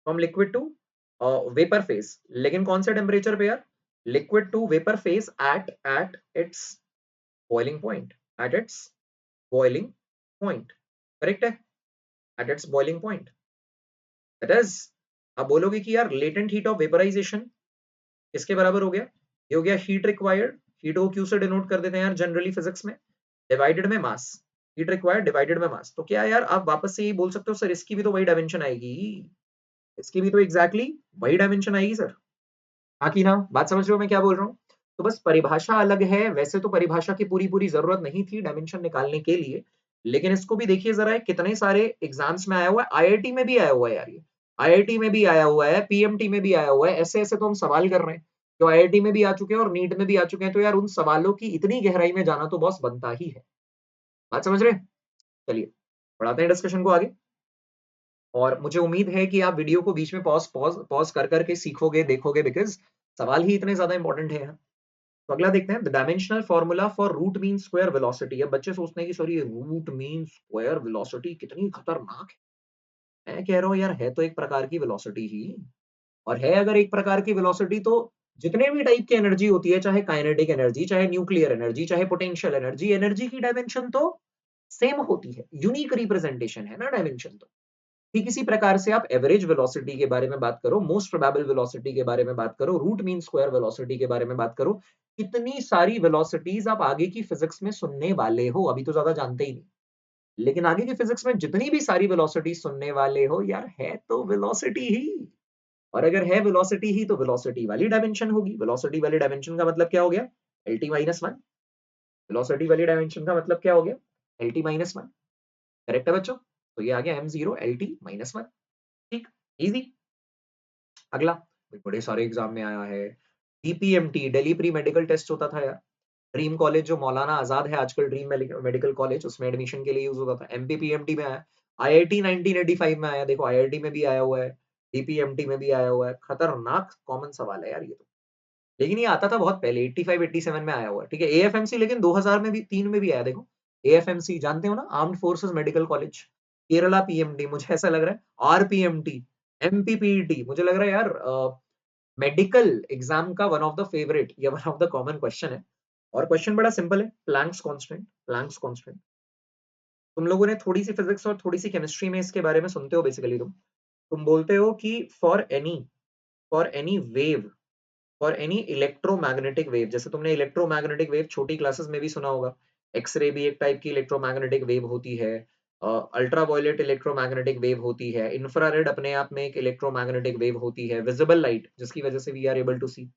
S1: from liquid to vapour phase, लेकिन कौन से टेम्परेचर पे यार, liquid to vapour phase at its boiling point, at its boiling point, correct है, at its boiling point, that is, आप बोलोगे कि यार लेटेंट हीट ऑफ वेपराइजेशन किसके बराबर हो गया, ये हो गया हीट रिक्वायर्ड, हीट को क्यू से डिनोट कर देते हैं यार जनरली फिजिक्स में, डिवाइडेड में मास, हीट रिक्वायर्ड डिवाइडेड में मास, तो क्या यार आप वापस से ये बोल सकते हो सर इसकी भी तो वही डायमेंशन आएगी, इसकी भी तो एग्जैक्टली वही डायमेंशन आएगी सर, हाँ कि ना, बात समझ रहे हो मैं क्या बोल रहा हूँ, तो बस परिभाषा अलग है, वैसे तो परिभाषा की पूरी पूरी जरूरत नहीं थी डायमेंशन निकालने के लिए, लेकिन इसको भी देखिए जरा, कितने सारे एग्जाम्स में आया हुआ है, आईआईटी में भी आया हुआ है यार, ये आईआईटी में भी आया हुआ है, पीएमटी में भी आया हुआ है, ऐसे ऐसे तो हम सवाल कर रहे हैं जो आईआईटी में भी आ चुके हैं और नीट में भी आ चुके हैं, तो यार उन सवालों की इतनी गहराई में जाना तो बॉस बनता ही है, बात समझ रहे हैं, चलिए बढ़ाते हैं डिस्कशन को आगे, और मुझे उम्मीद है कि आप वीडियो को बीच में पॉज पॉज पॉज कर करके सीखोगे देखोगे, बिकॉज सवाल ही इतने ज्यादा इंपॉर्टेंट है। तो अगला देखते हैं, the dimensional formula for root mean square velocity. अब बच्चे सोचते हैं कि सर ये रूट मीन स्क्वायर वेलोसिटी कितनी खतरनाक है, मैं कह रहा हूँ यार है तो एक प्रकार की वेलोसिटी ही, और है अगर एक प्रकार की वेलोसिटी तो जितने भी टाइप की एनर्जी होती है, चाहे काइनेटिक एनर्जी, चाहे न्यूक्लियर एनर्जी, चाहे पोटेंशियल एनर्जी, एनर्जी की डायमेंशन तो सेम होती है, यूनिक रिप्रेजेंटेशन है ना डायमेंशन तो, ठीक इसी प्रकार से आप एवरेज वेलोसिटी के बारे में बात करो, मोस्ट प्रोबेबल वेलोसिटी के बारे में बात करो, रूट मीन स्क्वायर वेलोसिटी के बारे में बात करो, कितनी सारी वेलोसिटीज आप आगे की फिजिक्स में सुनने वाले हो, अभी तो ज्यादा जानते ही नहीं, लेकिन आगे की फिजिक्स में जितनी भी सारी वेलोसिटी सुनने वाले हो यार है तो वेलोसिटी ही, और अगर है वेलोसिटी ही तो वेलोसिटी वाली डायमेंशन होगी, वेलोसिटी वाली डायमेंशन का मतलब क्या हो गया, L T minus one, velocity वाली डायमेंशन का मतलब क्या हो गया, L T minus one, correct है बच्चों, तो ये आ गया M zero L T minus one, ठीक, इजी। अगला, बड़े सारे एग्जाम में आया है, DPMT, Delhi pre medical test होता था यार, ड्रीम कॉलेज जो मौलाना आजाद है आजकल, ड्रीम मेडिकल कॉलेज, उसमें एडमिशन के लिए यूज होता था, एमपीपीएमटी में आया, आईआईटी 1985 में आया, देखो आईआईटी में भी आया हुआ है, डीपीएमटी में भी आया हुआ है, खतरनाक कॉमन सवाल है यार ये तो, लेकिन ये आता था बहुत पहले, 85 87 में आया हुआ है, ठीक है, एएफएमसी लेकिन 2000 में भी, 3 में भी आया, देखो एएफएमसी जानते हो ना, armed forces medical college, Kerala PMT, मुझे ऐसा लग रहा है आरपीएमटी, एमपीपीटी, मुझे लग रहा है यार मेडिकल एग्जाम का वन ऑफ द फेवरेट या one of the common question है, और क्वेश्चन बड़ा सिंपल है, प्लैंक्स कांस्टेंट, प्लैंक्स कांस्टेंट, तुम लोगों ने थोड़ी सी फिजिक्स और थोड़ी सी केमिस्ट्री में इसके बारे में सुनते हो बेसिकली, तुम बोलते हो कि for any wave, for any electromagnetic wave, जैसे तुमने इलेक्ट्रोमैग्नेटिक वेव छोटी क्लासेस में भी सुना होगा, एक्सरे भी एक टाइप की इलेक्ट्रोमैग्नेटिक वेव होती है, अल्ट्रावायलेट इलेक्ट्रोमैग्नेटिक वेव होती है, इंफ्रारेड अपने आप में एक इलेक्ट्रोमैग्नेटिक वेव होती है, विजिबल लाइट जिसकी वजह से वी आर एबल टू सी,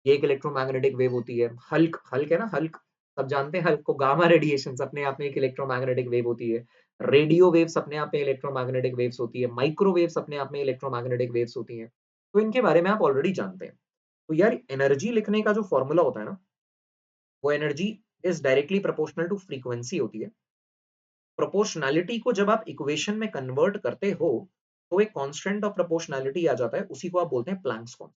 S1: ये एक इलेक्ट्रोमैग्नेटिक वेव होती है, हल्क, हल्क है ना, हल्क, सब जानते हैं हल्क को, गामा रेडिएशन अपने आप में एक इलेक्ट्रोमैग्नेटिक वेव होती है, रेडियो वेव्स अपने आप में इलेक्ट्रोमैग्नेटिक वेव्स होती है, माइक्रोवेव्स अपने आप में इलेक्ट्रोमैग्नेटिक वेव्स होती हैं, तो इनके बारे में आप ऑलरेडी जानते हैं। तो यार एनर्जी लिखने का जो फॉर्मूला होता है ना, वो energy is directly proportional to frequency होती है, प्रोपोर्शनैलिटी को जब आप इक्वेशन में कन्वर्ट करते हो तो एक कांस्टेंट ऑफ प्रोपोर्शनैलिटी आ जाता है, उसी को आप बोलते हैं प्लैंक्स कांस्टेंट,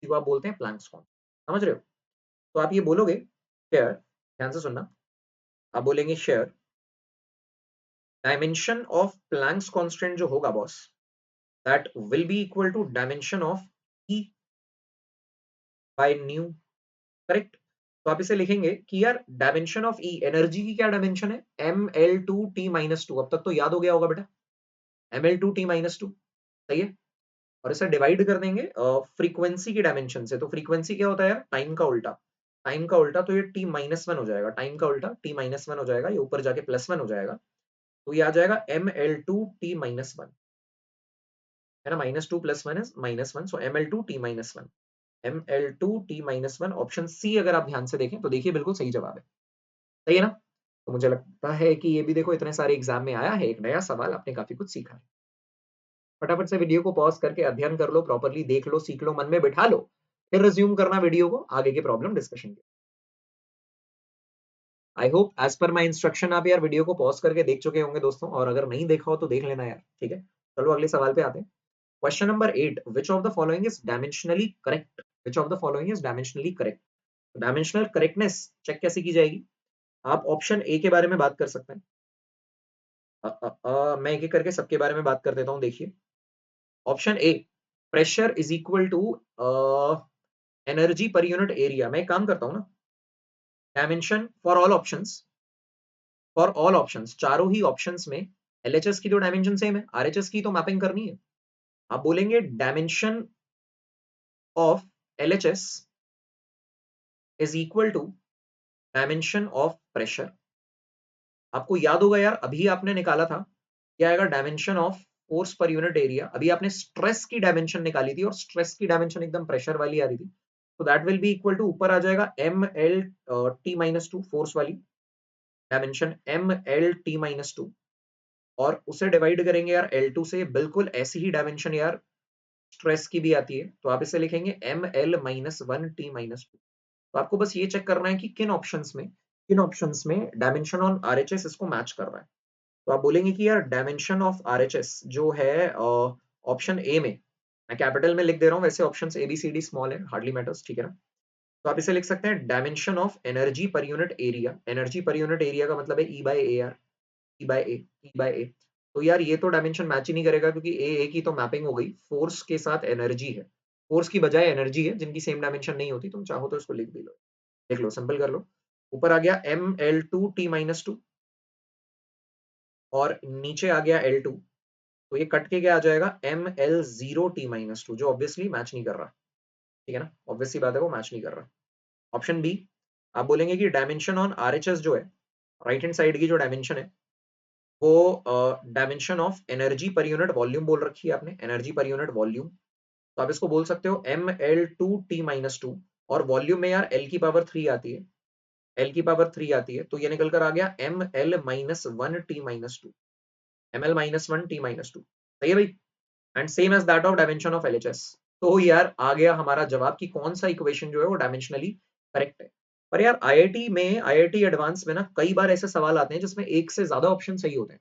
S1: उसी को आप बोलते हैं प्लैंक्स कांस्टेंट, समझ रहे हो, तो आप ये बोलोगे शेयर, ध्यान से सुनना, आप बोलेंगे share, dimension of Planck's constant जो होगा boss, that will be equal to dimension of E by nu, correct, तो आप इसे लिखेंगे कि यार डायमेंशन ऑफ ई, एनर्जी की क्या डायमेंशन है, M L two T minus two, अब तक तो याद हो गया होगा बेटा, M L two T minus two, सही है, और इसे डिवाइड कर देंगे फ्रीक्वेंसी की डायमेंशन से, तो फ्रीक्वेंसी क्या होता है यार, टाइम का उल्टा, टाइम का उल्टा, तो ये टी माइनस वन हो जाएगा, टाइम का उल्टा टी माइनस वन हो जाएगा, ये ऊपर जाके प्लस वन हो जाएगा, तो ये आ जाएगा M L two T minus one, है ना, minus two plus one is minus one, so M L two T minus one, M L two T minus one, option C अगर आप ध्यान से देखें तो देखिए बिल्कुल सही जवाब है, सही है ना, तो मुझे लगता है कि ये भी देखो इतने सारे एग्जाम में आया है, एक नया सवाल, आपने काफी कुछ सीखा है, फटाफट से वीडियो को पॉज करके अध्ययन कर लो, प्रॉपर्ली देख लो, सीख लो, मन में बिठा लो, फिर रिज्यूम करना वीडियो को आगे के प्रॉब्लम डिस्कशन के। I hope as per my instruction आप यार वीडियो को पॉज करके देख चुके होंगे दोस्तों, और अगर नहीं देखा हो तो देख लेना यार, ठीक है, चलो अगले सवाल पे आते हैं, question number 8, which of the following is dimensionally correct, which of the following is dimensionally correct, dimensional correctness check कैसे की जाएगी, आप ऑप्शन ए के बारे में बात कर सकते हैं। मैं एक एक करके सबके बारे में बात कर देता हूँ। देखिए, option A, pressure is equal to energy per unit area. मैं एक काम करता हूँ ना, डायमेंशन फॉर ऑल ऑप्शंस, चारों ही ऑप्शंस में एलएचएस की तो डायमेंशन सेम है, आरएचएस की तो मैपिंग करनी है। आप बोलेंगे dimension of LHS is equal to dimension of pressure. आपको याद होगा यार, अभी आपने निकाला था, क्या आएगा, dimension of force per unit area. अभी आपने स्ट्रेस की डायमेंशन निकाली थी और स्ट्रेस की डायमेंशन एकदम प्रेशर वाली आ रही थी। तो that will be equal to, ऊपर आ जाएगा M L T minus two, force वाली dimension M L T minus two, और उसे डिवाइड करेंगे यार एल टू से। बिल्कुल ऐसी ही डायमेंशन यार स्ट्रेस की भी आती है, तो आप इसे लिखेंगे M L minus one T minus two. तो आपको बस ये चेक करना है कि किन ऑप्शंस में डायमेंशन ऑन आरएचएस इसको मैच कर रहा है। तो आप बोलेंगे कि यार डायमेंशन ऑफ आरएचएस जो है ऑप्शन ए में, मैं कैपिटल में लिख दे रहा हूँ, वैसे options A B C D small है, हार्डली मैटर्स, ठीक है ना। तो आप इसे लिख सकते हैं dimension of energy per unit area. Energy per unit area का मतलब है ई बाय ए यार, ई बाय ए, ई बाय ए। तो यार ये तो डायमेंशन मैच ही नहीं करेगा, क्योंकि ए की तो मैपिंग हो गई, फोर्स के साथ एनर्जी है, फोर्स की बजाय एनर्जी है, जिनकी सेम डायमेंशन नहीं होती। तुम चाहो तो इसको लिख भी लो, लिख लो, सिंपल कर लो। ऊपर आ गया M L two T minus two, और नीचे आ गया एल टू। तो ये कट के क्या आ जाएगा, M L zero T minus two, जो ऑब्वियसली मैच नहीं कर रहा, ठीक है ना, ऑब्वियस सी बात है, वो मैच नहीं कर रहा। ऑप्शन बी, आप बोलेंगे कि डायमेंशन ऑन आरएचएस जो है, राइट हैंड साइड की जो डायमेंशन है, वो dimension of energy per unit volume बोल रखी है आपने, एनर्जी पर यूनिट वॉल्यूम। तो आप इसको बोल सकते हो M L two T minus two, और वॉल्यूम में यार एल की पावर थ्री आती है, एल की पावर थ्री आती है, तो ये निकल कर आ गया M L minus one T minus two, M L minus one T minus two. सही है भाई, and same as that of dimension of LHS. तो यार आ गया हमारा जवाब कि कौन सा इक्वेशन जो है वो डायमेंशनली करेक्ट है। पर यार आईआईटी एडवांस में ना कई बार ऐसे सवाल आते हैं जिसमें एक से ज्यादा ऑप्शन सही होते हैं,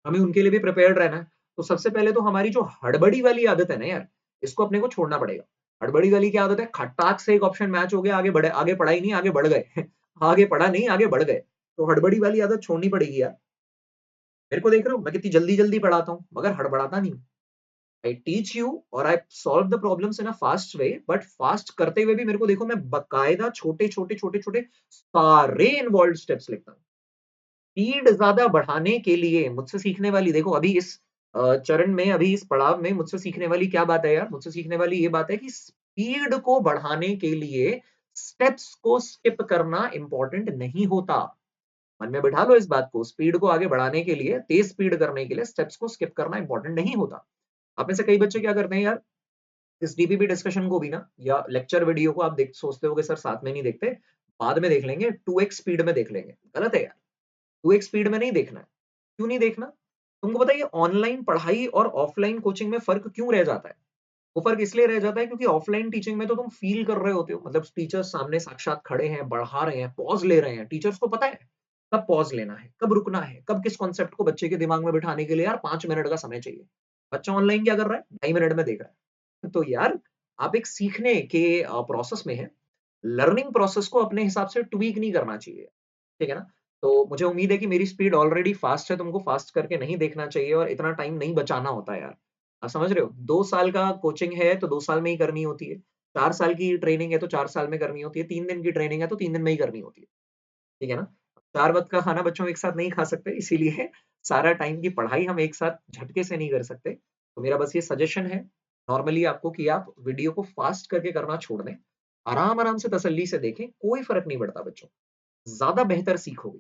S1: हमें उनके लिए भी प्रिपेयर्ड रहना है। तो सबसे पहले तो हमारी जो हड़बड़ी वाली आदत है ना यार, इसको अपने को छोड़ना पड़ेगा। हड़बड़ी वाली क्या आदत है, खट्टाक से एक ऑप्शन मैच हो गया, आगे बढ़े, आगे पढ़ा ही नहीं, आगे बढ़ गए आगे पढ़ा नहीं, आगे बढ़ गए। तो हड़बड़ी वाली आदत छोड़नी पड़ेगी यार। मेरे को देख रहे हो मैं कितनी जल्दी जल्दी पढ़ाता हूँ, मगर हड़बड़ाता नहीं। आई टीच यू और I solve the problems in a fast way, but fast करते हुए भी मेरे को देखो, मैं बकायदा छोटे छोटे छोटे छोटे सारे इन्वॉल्व स्टेप्स लिखता हूँ। स्पीड ज्यादा बढ़ाने के लिए मुझसे सीखने वाली, देखो अभी इस चरण में, अभी इस पड़ाव में मुझसे सीखने वाली क्या बात है यार, मुझसे सीखने वाली ये बात है कि स्पीड को बढ़ाने के लिए स्टेप्स को स्किप करना इंपॉर्टेंट नहीं होता। मन में बिठा लो इस बात को, स्पीड को आगे बढ़ाने के लिए, तेज स्पीड करने के लिए स्टेप्स को स्किप करना इंपॉर्टेंट नहीं होता। आप में से कई बच्चे क्या करते हैं यार, इस डीपीपी डिस्कशन को भी ना, या लेक्चर वीडियो को आप देख सोचते हो कि सर साथ में नहीं देखते, बाद में देख लेंगे, 2x स्पीड में देख लेंगे। गलत है यार, 2x स्पीड में नहीं देखना है। क्यों नहीं देखना, तुमको पता है ये ऑनलाइन पढ़ाई और ऑफलाइन कोचिंग में फर्क क्यों रह जाता है। वो फर्क इसलिए रह जाता है क्योंकि ऑफलाइन टीचिंग में तो तुम फील कर रहे होते हो, मतलब टीचर्स सामने साक्षात खड़े हैं, बढ़ा रहे हैं, पॉज ले रहे हैं, टीचर्स को पता है कब पॉज लेना है, कब रुकना है, कब किस कॉन्सेप्ट को बच्चे के दिमाग में बिठाने के लिए यार 5 मिनट का समय चाहिए। बच्चा ऑनलाइन क्या कर रहा है, 2.5 मिनट में देख रहा है। तो यार आप एक सीखने के प्रोसेस में है, लर्निंग प्रोसेस को अपने हिसाब से ट्वीक नहीं करना चाहिए, ठीक है ना। तो मुझे उम्मीद है कि मेरी स्पीड ऑलरेडी फास्ट है, तुमको फास्ट करके नहीं देखना चाहिए और इतना टाइम नहीं बचाना होता है यार। आप समझ रहे हो, 2 साल का कोचिंग है तो 2 साल में ही करनी होती है, 4 साल की ट्रेनिंग है तो 4 साल में करनी होती है, 3 दिन की ट्रेनिंग है तो 3 दिन में ही करनी होती है, ठीक है ना। 4 वक्त का खाना बच्चों एक साथ नहीं खा सकते, इसीलिए सारा टाइम की पढ़ाई हम एक साथ झटके से नहीं कर सकते। तो मेरा बस ये सजेशन है नॉर्मली आपको, कि आप वीडियो को फास्ट करके करना छोड़ दें, आराम आराम से तसल्ली से देखें, कोई फर्क नहीं पड़ता बच्चों, ज्यादा बेहतर सीखोगे।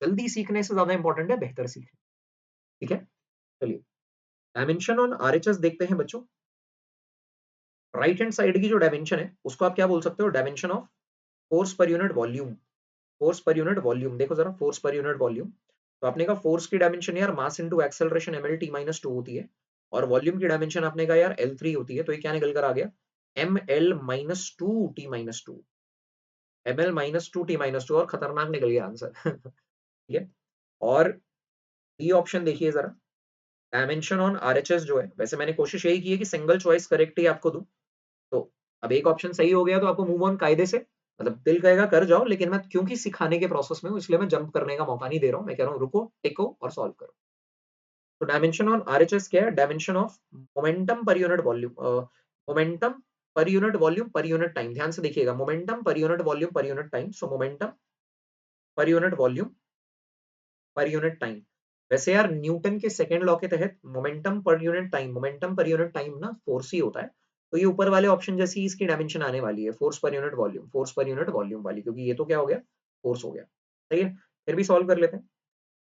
S1: जल्दी सीखने से ज्यादा इंपॉर्टेंट है बेहतर सीखना, ठीक है। चलिए, डायमेंशन ऑन आरएचएस देखते हैं बच्चों। राइट हैंड साइड की जो डायमेंशन है उसको आप क्या बोल सकते हो, dimension of force per unit volume. Force per unit volume देखो जरा, फोर्स पर यूनिट वॉल्यूम। तो आपने कहा फोर्स की डायमेंशन यार मास into acceleration ML T minus two होती है, और वॉल्यूम की डायमेंशन आपने कहा यार एल थ्री होती है। तो ये क्या निकल कर आ गया, M L minus two T minus two, M L minus two T minus two, और खतरनाक निकल गया आंसर ठीक है। और बी ऑप्शन देखिए जरा, डायमेंशन ऑन आरएचएस जो है, वैसे मैंने कोशिश यही की है कि सिंगल चॉइस करेक्ट ही आपको दूं। तो अब एक ऑप्शन सही हो गया तो आपको मूव ऑन कायदे से, मतलब दिल कहेगा कर जाओ, लेकिन मैं क्योंकि सिखाने के प्रोसेस में हूँ इसलिए मैं जंप करने का मौका नहीं दे रहा हूँ। मैं कह रहा हूँ रुको, टिको और सॉल्व करो। तो डायमेंशन ऑन आरएचएस क्या है? Dimension of momentum per unit volume, momentum per unit volume per unit time. ध्यान से देखिएगा, momentum per unit volume per unit time. सो momentum per unit volume per unit time. वैसे यार Newton के second law के तहत momentum per unit time, momentum per unit time ना force ही होता है। तो ये ऊपर वाले ऑप्शन जैसी इसकी डायमेंशन आने वाली है, force per unit volume, force per unit volume वाली, क्योंकि ये तो क्या हो गया, फोर्स हो गया। सही है, फिर भी सॉल्व कर लेते हैं।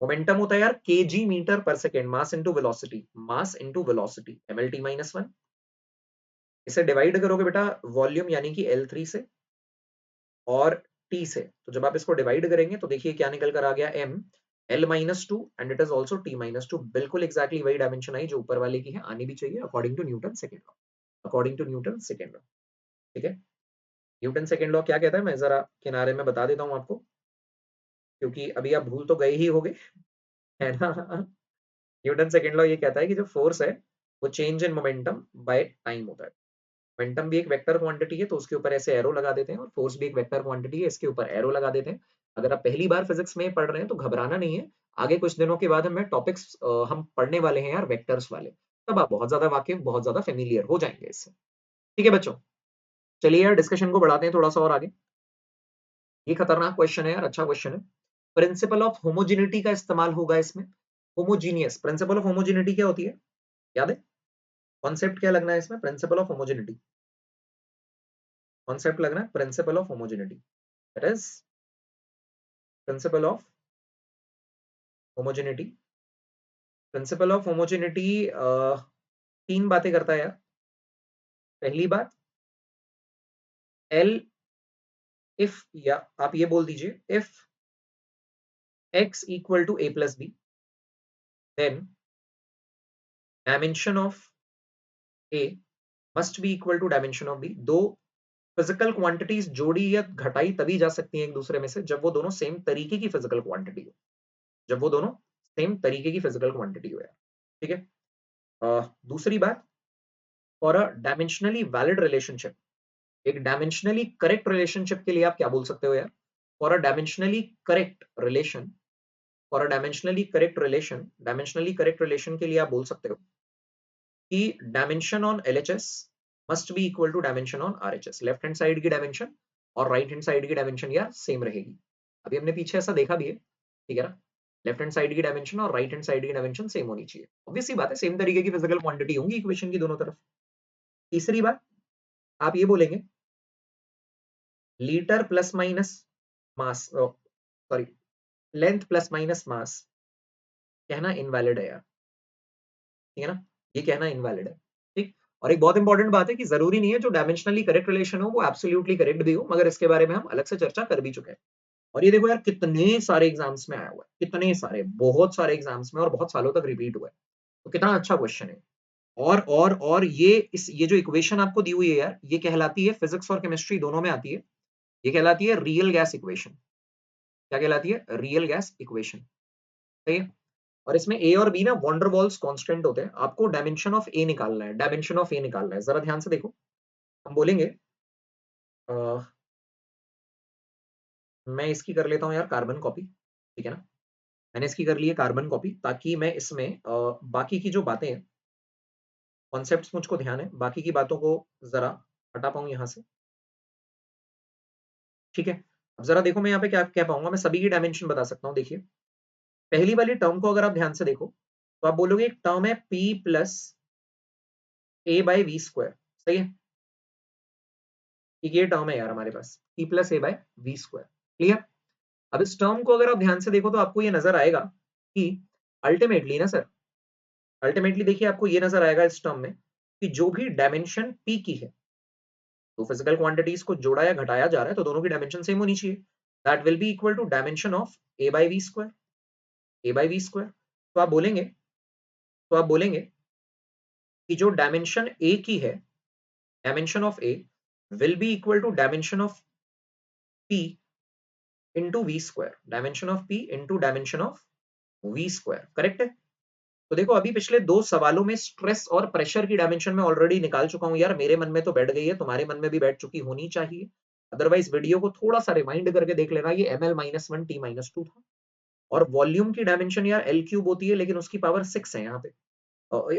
S1: मोमेंटम होता है यार KG metre per second, mass into velocity, mass into velocity, MLT minus one. इसे डिवाइड करोगे बेटा वॉल्यूम यानी कि L3 से और टी से, तो जब आप इसको डिवाइड करेंगे तो देखिए क्या निकल कर आ गया, m l minus two and it is also t minus two. बिल्कुल एग्जैक्टली वही डायमेंशन आई जो ऊपर वाले की है, आनी भी चाहिए according to Newton second law, according to Newton second law. ठीक है, न्यूटन सेकेंड लॉ क्या कहता है, मैं जरा किनारे में बता देता हूँ आपको, क्योंकि अभी आप भूल तो गए ही होगे, है ना। न्यूटन सेकेंड लॉ ये कहता है कि जो फोर्स है वो change in momentum by time होता है। मोमेंटम भी एक वेक्टर क्वांटिटी है तो उसके ऊपर ऐसे एरो लगा देते हैं, और फोर्स भी एक वेक्टर क्वांटिटी है, इसके ऊपर एरो लगा देते हैं। अगर आप पहली बार फिजिक्स में पढ़ रहे हैं तो घबराना नहीं है, आगे कुछ दिनों के बाद हमें टॉपिक्स हम पढ़ने वाले हैं यार वेक्टर्स वाले, तब आप बहुत ज्यादा वाकिफ, बहुत ज्यादा फेमिलियर हो जाएंगे इससे। ठीक है बच्चों, चलिए यार डिस्कशन को बढ़ाते हैं थोड़ा सा और आगे। ये खतरनाक क्वेश्चन है यार, अच्छा क्वेश्चन है। प्रिंसिपल ऑफ होमोजिनिटी का इस्तेमाल होगा इसमें। होमोजीनियस, प्रिंसिपल ऑफ होमोजिनिटी क्या होती है, याद है? कॉन्सेप्ट क्या लगना है इसमें, प्रिंसिपल ऑफ होमोजिनिटी। कॉन्सेप्ट लगना है principle of homogeneity, that is principle of homogeneity. Principle of homogeneity तीन बातें करता है यार। पहली बात, एल इफ, या आप ये बोल दीजिए if x equal to a plus b, then dimension of a must be equal to dimension of b। दो फिजिकल क्वांटिटीज जोड़ी या घटाई तभी जा सकती हैं एक दूसरे में से जब वो दोनों सेम तरीके की फिजिकल क्वांटिटी हो, जब वो दोनों सेम तरीके की फिजिकल क्वांटिटी हो यार। ठीक है, दूसरी बात, for a dimensionally valid relationship, एक डायमेंशनली करेक्ट रिलेशनशिप के लिए आप क्या बोल सकते हो यार, for a dimensionally correct relation, for a dimensionally correct relation, dimensionally correct relation के लिए आप बोल सकते हो कि dimension on LHS must be equal to dimension on RHS. Left hand side की डायमेंशन और राइट हैंड साइड की डायमेंशन यार सेम रहेगी। अभी हमने पीछे ऐसा देखा भी है, ठीक है ना। लेफ्ट हैंड साइड की डायमेंशन और राइट हैंड साइड की डायमेंशन सेम होनी चाहिए, ऑब्वियस सी बात है, सेम तरीके की फिजिकल क्वांटिटी होंगी इक्वेशन की दोनों तरफ। तीसरी बात, आप ये बोलेंगे litre plus minus mass, sorry, length plus minus mass कहना इनवैलिड है यार, ठीक है ना, ये कहना इनवैलिड है। ठीक, और एक बहुत इंपॉर्टेंट बात है कि जरूरी नहीं है जो डायमेंशनली करेक्ट रिलेशन हो वो एब्सोल्युटली करेक्ट भी हो, मगर इसके बारे में हम अलग से चर्चा कर भी चुके हैं। और ये देखो यार कितने सारे एग्जाम्स में आया हुआ है, कितने सारे, बहुत सारे एग्जाम्स में और बहुत सालों तक रिपीट हुआ है, तो कितना अच्छा क्वेश्चन है। और ये जो इक्वेशन आपको दी हुई है यार, ये कहलाती है, फिजिक्स और केमिस्ट्री दोनों में आती है, ये कहलाती है रियल गैस इक्वेशन। क्या कहलाती है, रियल गैस इक्वेशन। सही है, और इसमें ए और बी ना वॉन्डरवॉल्स कांस्टेंट होते हैं, आपको डायमेंशन ऑफ ए निकालना है, डायमेंशन ऑफ ए निकालना है, जरा ध्यान से देखो। हम बोलेंगे मैं इसकी कर लेता हूं यार कार्बन कॉपी, ठीक है ना। मैंने इसकी कर ली है कार्बन कॉपी, ताकि मैं इसमें बाकी की जो बातें हैं, कॉन्सेप्ट्स मुझको ध्यान है, बाकी की बातों को जरा हटा पाऊं यहां से। ठीक है, अब जरा देखो मैं यहाँ पे क्या कह पाऊंगा, मैं सभी की डायमेंशन बता सकता हूँ। देखिए पहली वाली टर्म को अगर आप ध्यान से देखो तो आप बोलोगे एक टर्म है p plus a by v square. सही है, ये टर्म है यार हमारे पास p plus a by v square. Clear, अब इस टर्म को अगर आप ध्यान से देखो तो आपको ये नजर आएगा कि अल्टीमेटली ना सर, अल्टीमेटली देखिए आपको ये नजर आएगा इस टर्म में कि जो भी डायमेंशन p की है, तो फिजिकल क्वांटिटीज को जोड़ा या घटाया जा रहा है तो दोनों की डायमेंशन सेम होनी चाहिए, that will be equal to dimension of a by v square, a by v square. तो आप बोलेंगे, तो आप बोलेंगे कि जो डायमेंशन ए की है, dimension of a will be equal to dimension of p into v square, dimension of p into dimension of v square. Correct है, तो देखो अभी पिछले दो सवालों में स्ट्रेस और प्रेशर की डायमेंशन में ऑलरेडी निकाल चुका हूं यार, मेरे मन में तो बैठ गई है, तुम्हारे मन में भी बैठ चुकी होनी चाहिए। अदरवाइज वीडियो को थोड़ा सा रिमाइंड करके देख लेना, ये ml-1 t-2 था। और वॉल्यूम की डायमेंशन यार एल क्यूब होती है, लेकिन उसकी पावर 6 है यहाँ पे,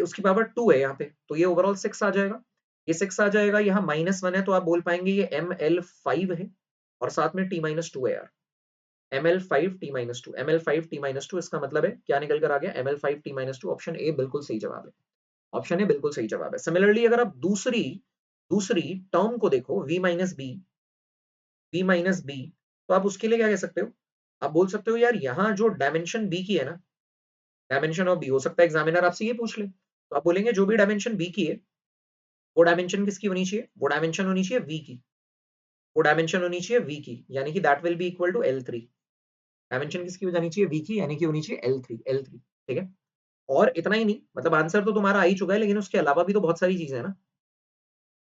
S1: उसकी पावर 2 है यहाँ पे, तो ये ओवरऑल 6 आ जाएगा। ये 6 आ जाएगा, यहाँ -1 है तो आप बोल पाएंगे ये ml5 है, और साथ में t-2 है यार, ml5 t-2, ml5 t-2, इसका मतलब है क्या निकल कर आ गया, ml5 t-2, ऑप्शन ए बिल्कुल सही जवाब है, ऑप्शन ए बिल्कुल सही जवाब है। सिमिलरली अगर आप दूसरी दूसरी टर्म को देखो, v-b, तो आप उसके लिए क्या कह सकते हो, आप बोल सकते हो यार यहाँ जो डायमेंशन बी की है ना, डायमेंशन ऑफ बी, हो सकता है एग्जामिनर आपसे ये पूछ ले, तो आप बोलेंगे जो भी डायमेंशन बी की है, वो डायमेंशन किसकी होनी चाहिए, वो डायमेंशन होनी चाहिए वी की, वो डायमेंशन होनी चाहिए वी की, यानी कि that will be equal to L3। Dimension किसकी हो जानी चाहिए, वी की, यानी कि होनी चाहिए L3, ठीक है। और इतना ही नहीं, मतलब आंसर तो तुम्हारा आ ही चुका है, लेकिन उसके अलावा भी तो बहुत सारी चीजें है ना।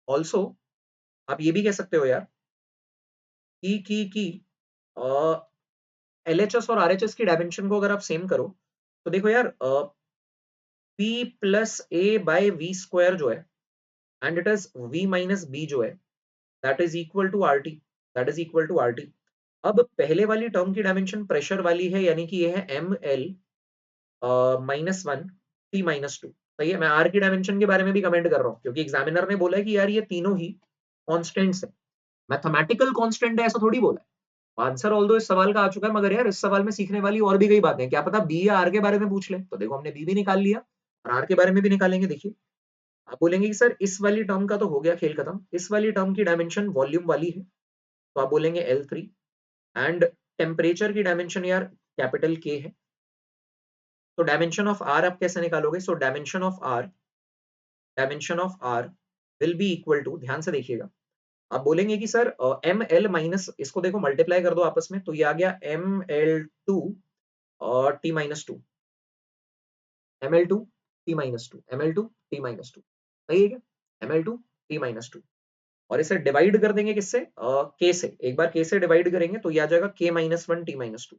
S1: ऑल्सो आप ये भी कह सकते हो यार कि LHS और RHS की डायमेंशन को अगर आप सेम करो, तो देखो यार P plus a by v square जो है, and it is V minus b जो है, that is equal to R T, that is equal to R T. अब पहले वाली टर्म की डायमेंशन प्रेशर वाली है, यानी कि ये है ml -1 t-2, सही है। मैं आर की डायमेंशन के बारे में भी कमेंट कर रहा हूँ, क्योंकि एग्जामिनर ने बोला है कि यार ये तीनों ही कॉन्स्टेंट्स है, मैथमेटिकल कांस्टेंट है ऐसा थोड़ी बोला है। आंसर ऑल्दो इस सवाल का आ चुका है, मगर यार इस सवाल में सीखने वाली और भी कई बातें हैं, क्या पता बी या आर के बारे में पूछ ले, तो देखो हमने बी भी निकाल लिया और आर के बारे में भी निकालेंगे। देखिए आप बोलेंगे कि सर इस वाली टर्म का तो हो गया खेल खत्म, इस वाली टर्म की डायमेंशन वॉल्यूम वाली है, तो आप बोलेंगे L3, एंड टेम्परेचर की डायमेंशन यार कैपिटल के है, तो डायमेंशन ऑफ आर आप कैसे निकालोगे, so dimension of R will be equal to, ध्यान से देखिएगा, आप बोलेंगे कि सर एम एल माइनस, इसको देखो मल्टीप्लाई कर दो आपस में, तो ये आ गया ml2 और t-2, ml2 t-2, ml2 t-2, सही है क्या, ml2 t-2, और इसे डिवाइड कर देंगे किससे, k से, एक बार k से डिवाइड करेंगे तो ये आ जाएगा k-1 t-2,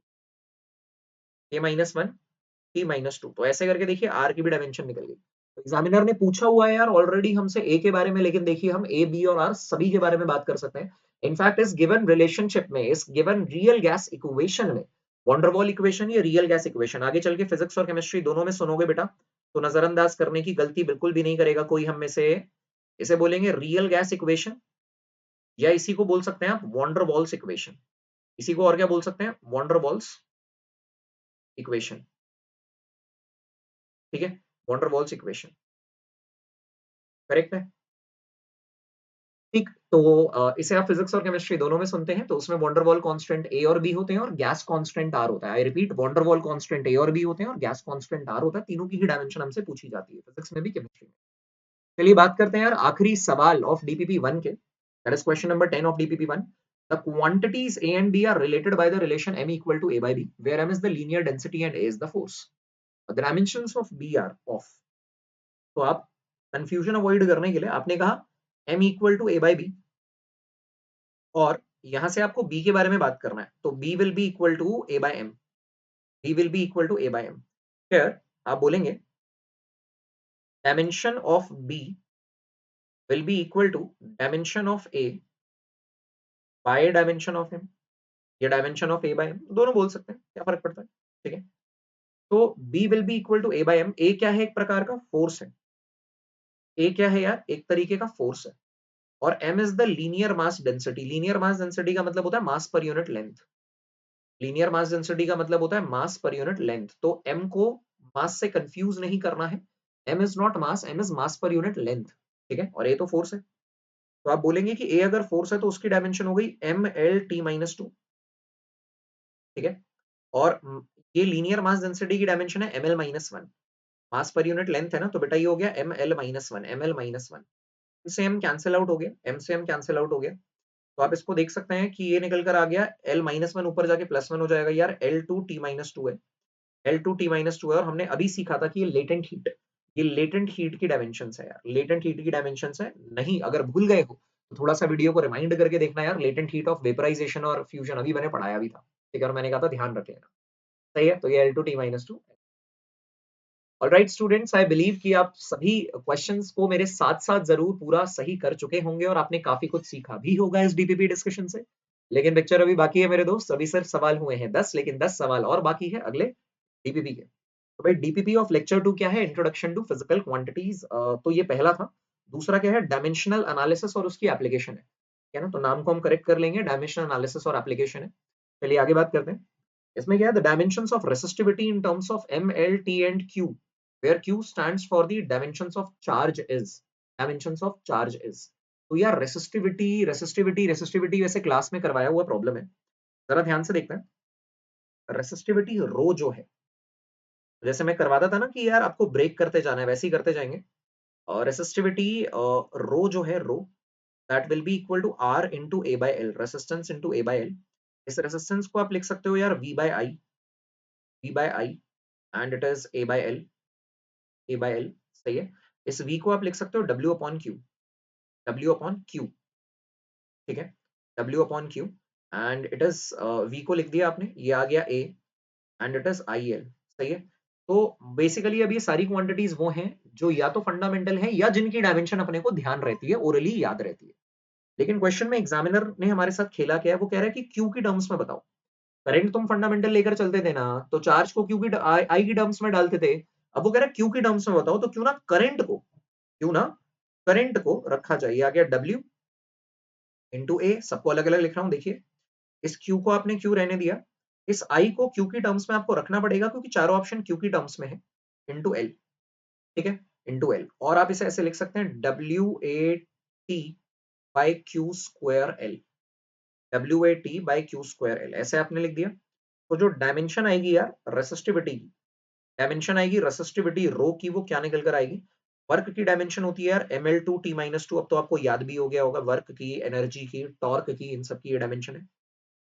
S1: k-1 t-2, तो ऐसे करके देखिए आर की भी डायमेंशन निकल गई। तो एग्जामिनर ने पूछा हुआ है यार ऑलरेडी हमसे ए के बारे में, लेकिन देखिए हम ए बी और आर सभी के बारे में बात कर सकते हैं। इनफैक्ट इस गिवन रिलेशनशिप में, इस गिवन रियल गैस इक्वेशन में, वंडरवॉल इक्वेशन या रियल गैस इक्वेशन, आगे चल के फिजिक्स और केमिस्ट्री दोनों में सुनोगे बेटा, तो नजरअंदाज करने की गलती बिल्कुल भी नहीं करेगा कोई हम में से। इसे बोलेंगे रियल गैस इक्वेशन, या इसी को बोल सकते हैं आप वॉन्डरवॉल्स इक्वेशन, इसी को और क्या बोल सकते हैं, वॉन्डरवॉल्स इक्वेशन, ठीक है, वॉन्डरवॉल्स इक्वेशन, करेक्ट है। ठीक, तो इसे आप फिजिक्स और केमिस्ट्री दोनों में सुनते हैं, तो उसमें वंडरवॉल कांस्टेंट ए और बी होते हैं और गैस कांस्टेंट आर होता है। आई रिपीट, वंडरवॉल कांस्टेंट ए और बी होते हैं और गैस कांस्टेंट आर होता है, तीनों की ही डायमेंशन हमसे पूछी जाती है फिजिक्स में भी केमिस्ट्री में। चलिए बात करते हैं यार आखिरी सवाल ऑफ डीपीपी 1 के, that is question number 10 of DPP 1। The quantities a and b are related by the relation m equal to a by b, where m is the linear density and a is the force. The dimensions of b are of, तो आप confusion avoid करने के लिए आपने कहा m equal to a by b, और यहां से आपको b के बारे में बात करना है, तो b will be equal to a by m, b will be equal to a by m। फिर आप बोलेंगे dimension of b will be equal to dimension of a by dimension of m, या dimension of a by m, दोनों बोल सकते हैं, क्या फर्क पड़ता है, ठीक है। तो b will be equal to a by m, a क्या है, एक प्रकार का फोर्स है, a क्या है यार, एक तरीके का फोर्स है, और m is the linear mass density, linear mass density का मतलब होता है मास पर unit length, linear mass density का मतलब होता है मास पर यूनिट लेंथ, तो m को मास से कंफ्यूज नहीं करना है, m is not mass, m is mass पर यूनिट लेंथ, ठीक है, और a तो फोर्स है, तो आप बोलेंगे कि a अगर फोर्स है तो उसकी डायमेंशन हो गई ml-t-2, ठीक है, और ये लीनियर मास डेंसिटी की डायमेंशन है ml-1, मास पर यूनिट लेंथ है ना, तो बेटा ये हो गया ml-1, से m कैंसिल आउट हो गया, m से m कैंसिल आउट हो गया, तो आप इसको देख सकते हैं कि ये निकल कर आ गया l-1 ऊपर जाके +1 हो जाएगा यार, L2t-2 है, L2t-2 है, और हमने अभी सीखा था कि ये लेटेंट हीट, ये लेटेंट हीट की डायमेंशंस है यार, लेटेंट हीट की डायमेंशंस है। नहीं अगर भूल गए हो तो थोड़ा सा वीडियो को रिमाइंड करके देखना यार, लेटेंट हीट ऑफ वेपराइजेशन और फ्यूजन अभी मैंने पढ़ाया भी था, ठीक है, और मैंने कहा था ध्यान रख लेना, सही है, तो ये L2t-2 alright students, I believe कि आप सभी क्वेश्चंस को मेरे साथ साथ जरूर पूरा सही कर चुके होंगे और आपने काफी कुछ सीखा भी होगा इस डीपीपी डिस्कशन से। लेकिन पिक्चर अभी बाकी है मेरे दोस्त, अभी सिर्फ सवाल हुए हैं 10, लेकिन 10 सवाल और बाकी है अगले डीपीपी के। तो भाई डीपीपी ऑफ लेक्चर 2 क्या है? Introduction to physical quantities. तो ये पहला था। दूसरा क्या है? डायमेंशनल एनालिसिस और उसकी एप्लीकेशन है ना? तो नाम को हम करेक्ट कर लेंगे, डायमेंशनल एनालिसिस और एप्लीकेशन है। चलिए आगे बात करते हैं। इसमें क्या है? The dimensions of resistivity in terms of M L T and Q, where Q stands for the dimensions of charge is. Dimensions of charge is. तो यार रेसिस्टिविटी रेसिस्टिविटी रेसिस्टिविटी वैसे क्लास में करवाया हुआ प्रॉब्लम है, जरा ध्यान से देखते हैं। रेसिस्टिविटी रो जो है, जैसे मैं करवाता था ना कि यार आपको ब्रेक करते जाना है, वैसे ही करते जाएंगे। और रेसिस्टिविटी रो जो है, rho that will be equal to R into A by L, resistance into A by L. इस रेसिस्टेंस को आप लिख सकते हो यार V by I, V by I, and it is A by L, A by L. सही है। इस v को आप लिख सकते हो W upon Q, W upon Q. ठीक है, W upon Q, and it is v को लिख दिया आपने, ये आ गया a, and it is I L. सही है। तो बेसिकली अब ये सारी क्वांटिटीज वो हैं जो या तो फंडामेंटल है या जिनकी डायमेंशन अपने को ध्यान रहती है, ओरली याद रहती है। लेकिन क्वेश्चन में एग्जामिनर ने हमारे साथ खेला क्या है? वो कह रहा है कि क्यू की टर्म्स में बताओ। करंट तुम फंडामेंटल लेकर चलते थे ना, तो चार्ज को क्यू की आई की टर्म्स में डालते थे। अब वो कह रहा है क्यू की टर्म्स में बताओ, तो क्यों ना करंट को, क्यों ना करंट को रखा जाए। आ गया W इंटू ए, सबको अलग अलग लिख रहा हूं देखिए। इस Q को आपने Q रहने दिया, इस I को Q की टर्म्स में आपको रखना पड़ेगा क्योंकि चारों ऑप्शन Q की टर्म्स में है, इंटू L। ठीक है, इंटू L। और आप इसे ऐसे लिख सकते हैं WAT by Q square L, WAT by Q square L, ऐसे आपने लिख दिया। तो जो डायमेंशन आएगी यार रेसिस्टिविटी की, डायमेंशन आएगी रेसिस्टिविटी रो की, वो क्या निकल कर आएगी? वर्क की डायमेंशन होती है यार ml2 t-2। अब तो आपको याद भी हो गया होगा, वर्क की, एनर्जी की, टॉर्क की, इन सब की ये डायमेंशन है।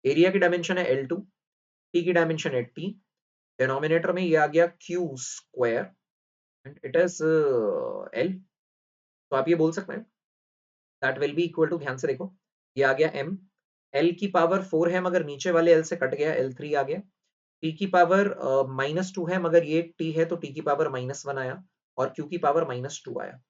S1: एरिया की डायमेंशन है L2, टी की डायमेंशन है t, डिनोमिनेटर में ये आ गया q square, and it is l। तो आप ये बोल सकते हैं that will be equal to, ध्यान से देखो, ये आ गया m, l की पावर 4 है मगर नीचे वाले l से कट गया, L3 आ गया। t की पावर -2 है मगर ये t है, तो t की पावर -1 आया, और q की पावर -2 आया।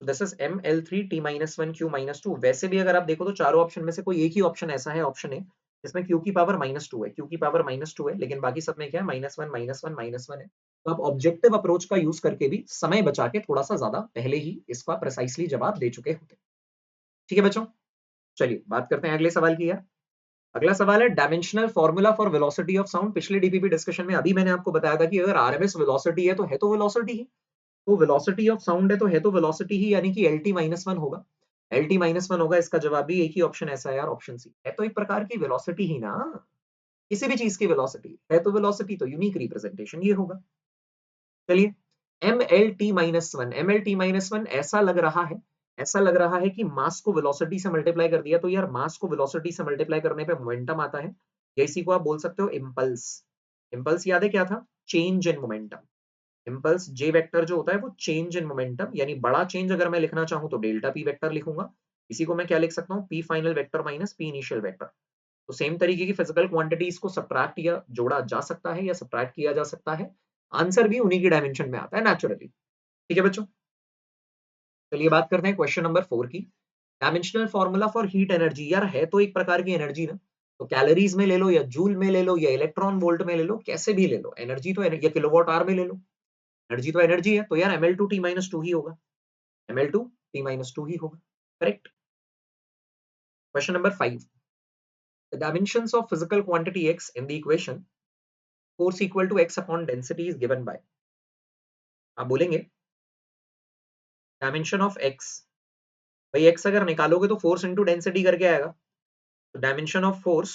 S1: This is ml3 t-1 q-2। वैसे भी अगर आप देखो तो चारों ऑप्शन में से कोई एक ही ऑप्शन ऐसा है, ऑप्शन है जिसमें q की पावर -2 है, q की पावर -2 है, लेकिन बाकी सब में क्या है? -1 -1 -1 है। तो आप ऑब्जेक्टिव अप्रोच का यूज करके भी समय बचा के थोड़ा सा ज्यादा पहले ही इसका प्रिसाइसली जवाब दे चुके होते। ठीक है बच्चों, चलिए बात करते हैं अगले सवाल की यार। अगला सवाल है dimensional formula for velocity of sound. पिछले डीपीपी डिस्कशन में अभी मैंने आपको बताया था कि अगर आरएमएस वेलोसिटी है तो है तो वेलोसिटी ही, तो वेलोसिटी ऑफ साउंड है तो वेलोसिटी ही, यानी कि LT-1 होगा। LT-1 होगा, इसका जवाब भी एक ही ऑप्शन ऐसा है यार, ऑप्शन सी। है तो एक प्रकार की वेलोसिटी ही ना, किसी भी चीज की वेलोसिटी है तो वेलोसिटी, तो यूनिक रिप्रेजेंटेशन ये होगा। चलिए, MLT-1 ऐसा लग रहा है, ऐसा लग रहा है कि मास को वेलोसिटी से मल्टीप्लाई कर दिया, तो यार मास को वेलोसिटी से मल्टीप्लाई करने पे मोमेंटम आता है, या इसी को आप बोल सकते हो इम्पल्स। इम्पल्स याद है क्या था? Change in momentum. Impulse J vector जो होता है वो चेंज इन मोमेंटम, यानी बड़ा चेंज अगर मैं लिखना चाहूं तो डेल्टा पी वेक्टर लिखूंगा। इसी को मैं क्या लिख सकता हूँ? P final vector minus P initial vector. तो सेम तरीके की फिजिकल क्वांटिटीज को सब्ट्रैक्ट या जोड़ा जा सकता है या सब्ट्रैक्ट किया जा सकता है, आंसर भी उन्हीं की डायमेंशन में आता है नेचुरली। ठीक है बच्चों, चलिए बात करते हैं क्वेश्चन नंबर 4 की। Dimensional formula for heat energy, यार है तो एक प्रकार की एनर्जी ना, तो कैलोरीज में ले लो या जूल में ले लो या इलेक्ट्रॉन वोल्ट में ले लो, कैसे भी ले लो, एनर्जी तो या किलोवाट आवर में ले लो, एनर्जी तो एनर्जी है, तो यार ml2t-2 ही होगा, ml2t-2 ही होगा। Correct. Question number 5, the dimensions of physical quantity x in the equation force equal to x upon density is given by. आप बोलेंगे डायमेंशन ऑफ x, भाई x अगर निकालोगे तो फोर्स इंटू डेंसिटी करके आएगा, तो dimension of force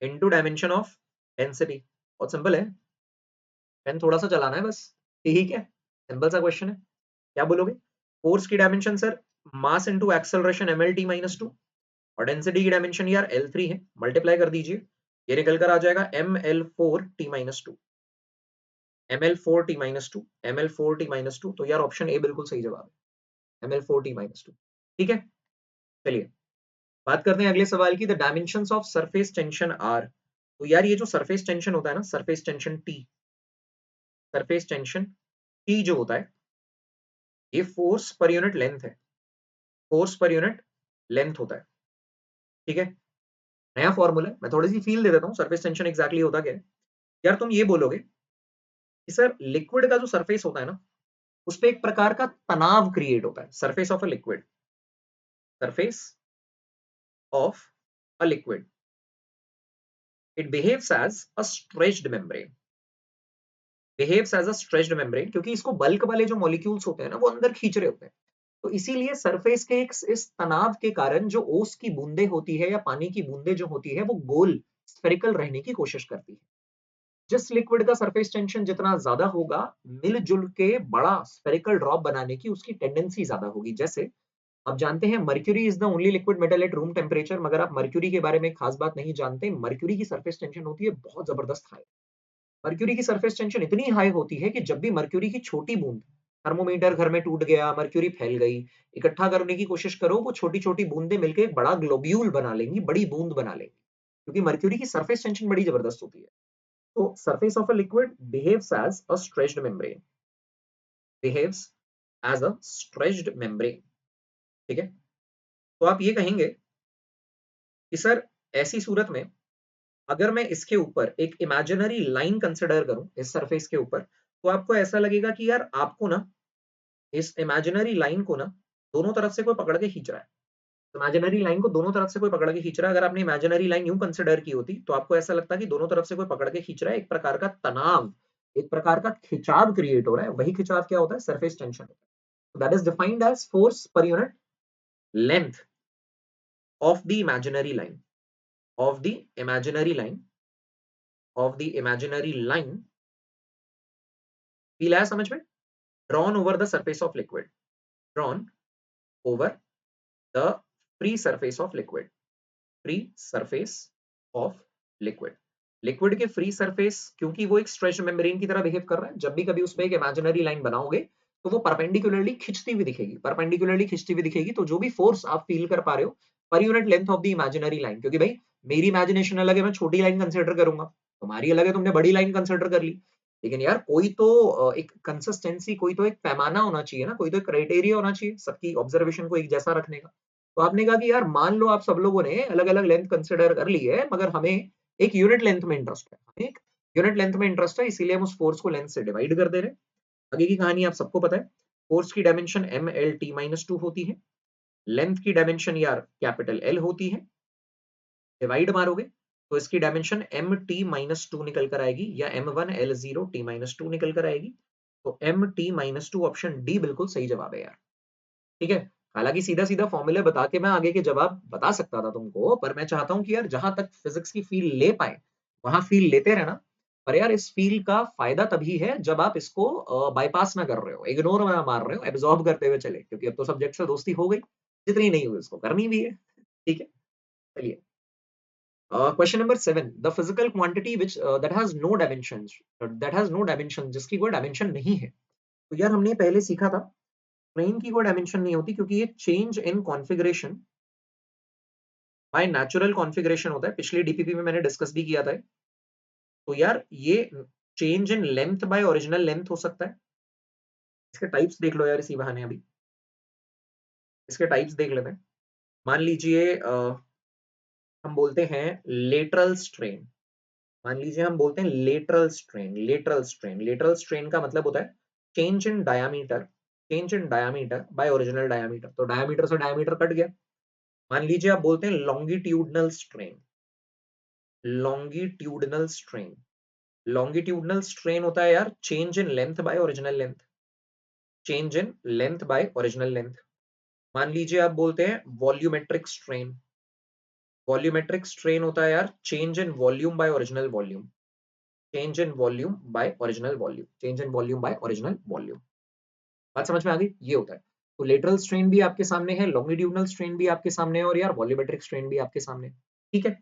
S1: into dimension of density. बहुत सिंपल है, पेन थोड़ा सा चलाना है बस। ठीक है, सिंपल सा क्वेश्चन है। क्या बोलोगे? फोर्स की dimension sir mass into acceleration mlt-2, और डेंसिटी की डायमेंशन यार L3 है, मल्टीप्लाई कर दीजिए, ये निकल कर आ जाएगा ml4t-2, ml4t-2, ml4t-2। तो यार ऑप्शन ए बिल्कुल सही जवाब है, ml4t-2। ठीक है, चलिए बात करते हैं अगले सवाल की। The dimensions of surface tension are. तो यार ये जो सरफेस टेंशन होता है ना, surface tension T, surface tension T जो होता है ये फोर्स पर यूनिट लेंथ है, फोर्स पर यूनिट लेंथ होता है, ठीक है। नया फॉर्मूला है, मैं थोड़ी सी फील दे देता हूँ सरफेस टेंशन एग्जैक्टली होता क्या है। यार तुम ये बोलोगे कि सर लिक्विड का जो सरफेस होता है ना उस पे एक प्रकार का तनाव क्रिएट होता है, surface of a liquid, surface of a liquid, it behaves as a stretched membrane, behaves as a stretched membrane, क्योंकि इसको बल्क वाले जो मॉलिक्यूल्स होते हैं ना वो अंदर खींच रहे होते हैं। तो इसीलिए सरफेस के एक इस तनाव के कारण जो ओस की बूंदें होती है या पानी की बूंदें जो होती है वो गोल स्फेरिकल रहने की कोशिश करती है। जिस लिक्विड का सरफेस टेंशन जितना ज्यादा होगा मिलजुल के बड़ा स्फेरिकल ड्रॉप बनाने की उसकी टेंडेंसी ज्यादा होगी। जैसे आप जानते हैं mercury is the only liquid metal at room temperature, मगर आप मर्क्यूरी के बारे में खास बात नहीं जानते, मर्क्यूरी की सरफेस टेंशन होती है बहुत जबरदस्त हाई। मर्क्यूरी की सरफेस टेंशन इतनी हाई होती है कि जब भी मर्क्यूरी की छोटी बूंद, थर्मोमीटर घर में टूट गया, मर्क्यूरी फैल गई, इकट्ठा करने की कोशिश करो, वो छोटी छोटी बूंदें मिलकर एक बड़ा ग्लोब्यूल बना लेंगी, बड़ी बूंद बना लेंगी, क्योंकि मर्क्यूरी की सरफेस टेंशन बड़ी जबरदस्त होती है। तो surface of a liquid behaves as a stretched membrane, behaves as a stretched membrane, ठीक है। तो आप ये कहेंगे कि सर ऐसी सूरत में अगर मैं इसके ऊपर एक इमेजिनरी लाइन कंसिडर करूं इस सरफेस के ऊपर, तो आपको ऐसा लगेगा कि यार आपको ना इस इमेजिनरी लाइन को ना दोनों तरफ से कोई पकड़ के खींच रहा है, इमेजिनरी लाइन को दोनों तरफ से कोई पकड़ के खींच रहा है। अगर आपने इमेजिनरी लाइन यूं कंसिडर की होती तो आपको ऐसा लगता कि दोनों तरफ से कोई पकड़ के खींच रहा है, एक प्रकार का तनाव, एक प्रकार का खिंचाव क्रिएट हो रहा है। वही खिंचाव क्या होता है? सरफेस टेंशन होता है। That is defined as force per unit length of the imaginary line, of the imaginary line, of the imaginary line, feel आया समझ में? Drawn over the surface of liquid, drawn over the free surface of liquid, free surface of liquid. Liquid के free surface, क्योंकि वो एक stretch membrane की तरह behave कर रहा है, जब भी कभी उस पर एक इमेजिनरी लाइन बनाओगे तो वो परपेंडिकुलरली खिंचती हुई दिखेगी, परपेंडिकुलरली खिंचती हुई दिखेगी। तो जो भी फोर्स आप फील कर पा रहे हो पर unit length of the imaginary line, क्योंकि भाई मेरी इमेजिनेशन अलग है, मैं छोटी लाइन कंसिडर करूंगा, तुम्हारी अलग है, तुमने बड़ी लाइन कंसिडर कर ली। लेकिन यार कोई तो एक कंसिस्टेंसी, कोई तो एक पैमाना होना चाहिए ना, कोई तो एक क्राइटेरिया होना चाहिए सबकी ऑब्जर्वेशन को एक जैसा रखने का। तो आपने कहा कि यार मान लो आप सब लोगों ने अलग अलग लेंथ कंसिडर कर ली है, मगर हमें एक यूनिट लेंथ में इंटरेस्ट है, हमें एक यूनिट लेंथ में इंटरेस्ट है, इसीलिए हम उस फोर्स को लेंथ से डिवाइड कर दे रहे हैं। आगे की कहानी आप सबको पता है, फोर्स की dimension M L T minus two होती है, लेंथ की डायमेंशन यार कैपिटल एल होती है। डिवाइड मारोगे तो इसकी dimension M T minus two निकल कर आएगी, या M one L zero T minus two निकल कर आएगी। तो M T minus two option D बिल्कुल सही जवाब है यार, ठीक है। हालांकि सीधा सीधा फॉर्मूले बता के मैं आगे के जवाब बता सकता था तुमको, पर मैं चाहता हूं कि यार जहां तक फिजिक्स की फील ले पाए वहां फील लेते रहना। पर यार इस फील का फायदा तभी है जब आप इसको बाईपास ना कर रहे हो, इग्नोर ना मार रहे हो, एब्जॉर्ब करते हुए चले, क्योंकि अब तो सब्जेक्ट से दोस्ती हो गई, जितनी नहीं हुई उसको करनी भी है, ठीक है। चलिए, question number 7, the physical quantity which that has no dimensions, that has no dimension, जिसकी कोई डायमेंशन नहीं है। तो यार हमने पहले सीखा था प्लेन की कोई डायमेंशन नहीं होती, क्योंकि ये change in configuration bye natural configuration होता है, पिछली डीपीपी में मैंने डिस्कस भी किया था। तो यार ये change in length by original length हो सकता है। इसके टाइप्स देख लो यार इसी बहाने, अभी इसके टाइप्स देख लेते हैं। मान लीजिए हम बोलते हैं लेटरल स्ट्रेन, मान लीजिए हम बोलते हैं lateral strain, lateral strain, lateral strain का मतलब होता है change in diameter, change in diameter by original diameter, तो डायामीटर से डायामीटर कट गया। मान लीजिए आप बोलते हैं longitudinal strain, longitudinal strain, longitudinal strain होता है यार change in length by original length, change in length by original length. मान लीजिए आप बोलते हैं वॉल्यूमेट्रिक स्ट्रेन, वॉल्यूमेट्रिक स्ट्रेन होता है यार change in volume by original volume, change in volume by original volume, change in volume by original volume. बात समझ में आ गई? ये होता है। तो लेटरल स्ट्रेन भी आपके सामने है, लॉन्गिट्यूडनल स्ट्रेन भी आपके सामने है, और यार वॉल्यूमेट्रिक स्ट्रेन भी आपके सामने है, ठीक है।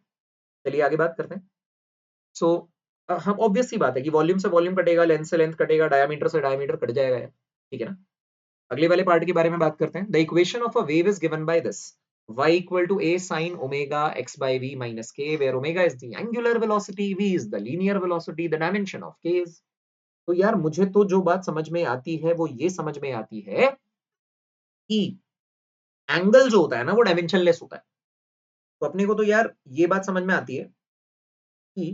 S1: चलिए आगे बात करते हैं। सो हम ऑब्वियस सी बात है कि वॉल्यूम से वॉल्यूम कटेगा, लेंथ से लेंथ कटेगा, डायमीटर से डायमीटर कट जाएगा यार, ठीक है ना। अगले वाले पार्ट के बारे में बात करते हैं। The equation of a wave is given by this, y equal to a sin omega x by v minus k, where omega is the angular velocity, v is the linear velocity, the dimension of k is। तो यार मुझे तो जो बात समझ में आती है वो ये समझ में आती है कि एंगल जो होता है ना वो डायमेंशनलेस होता है। तो अपने को तो यार ये बात समझ में आती है कि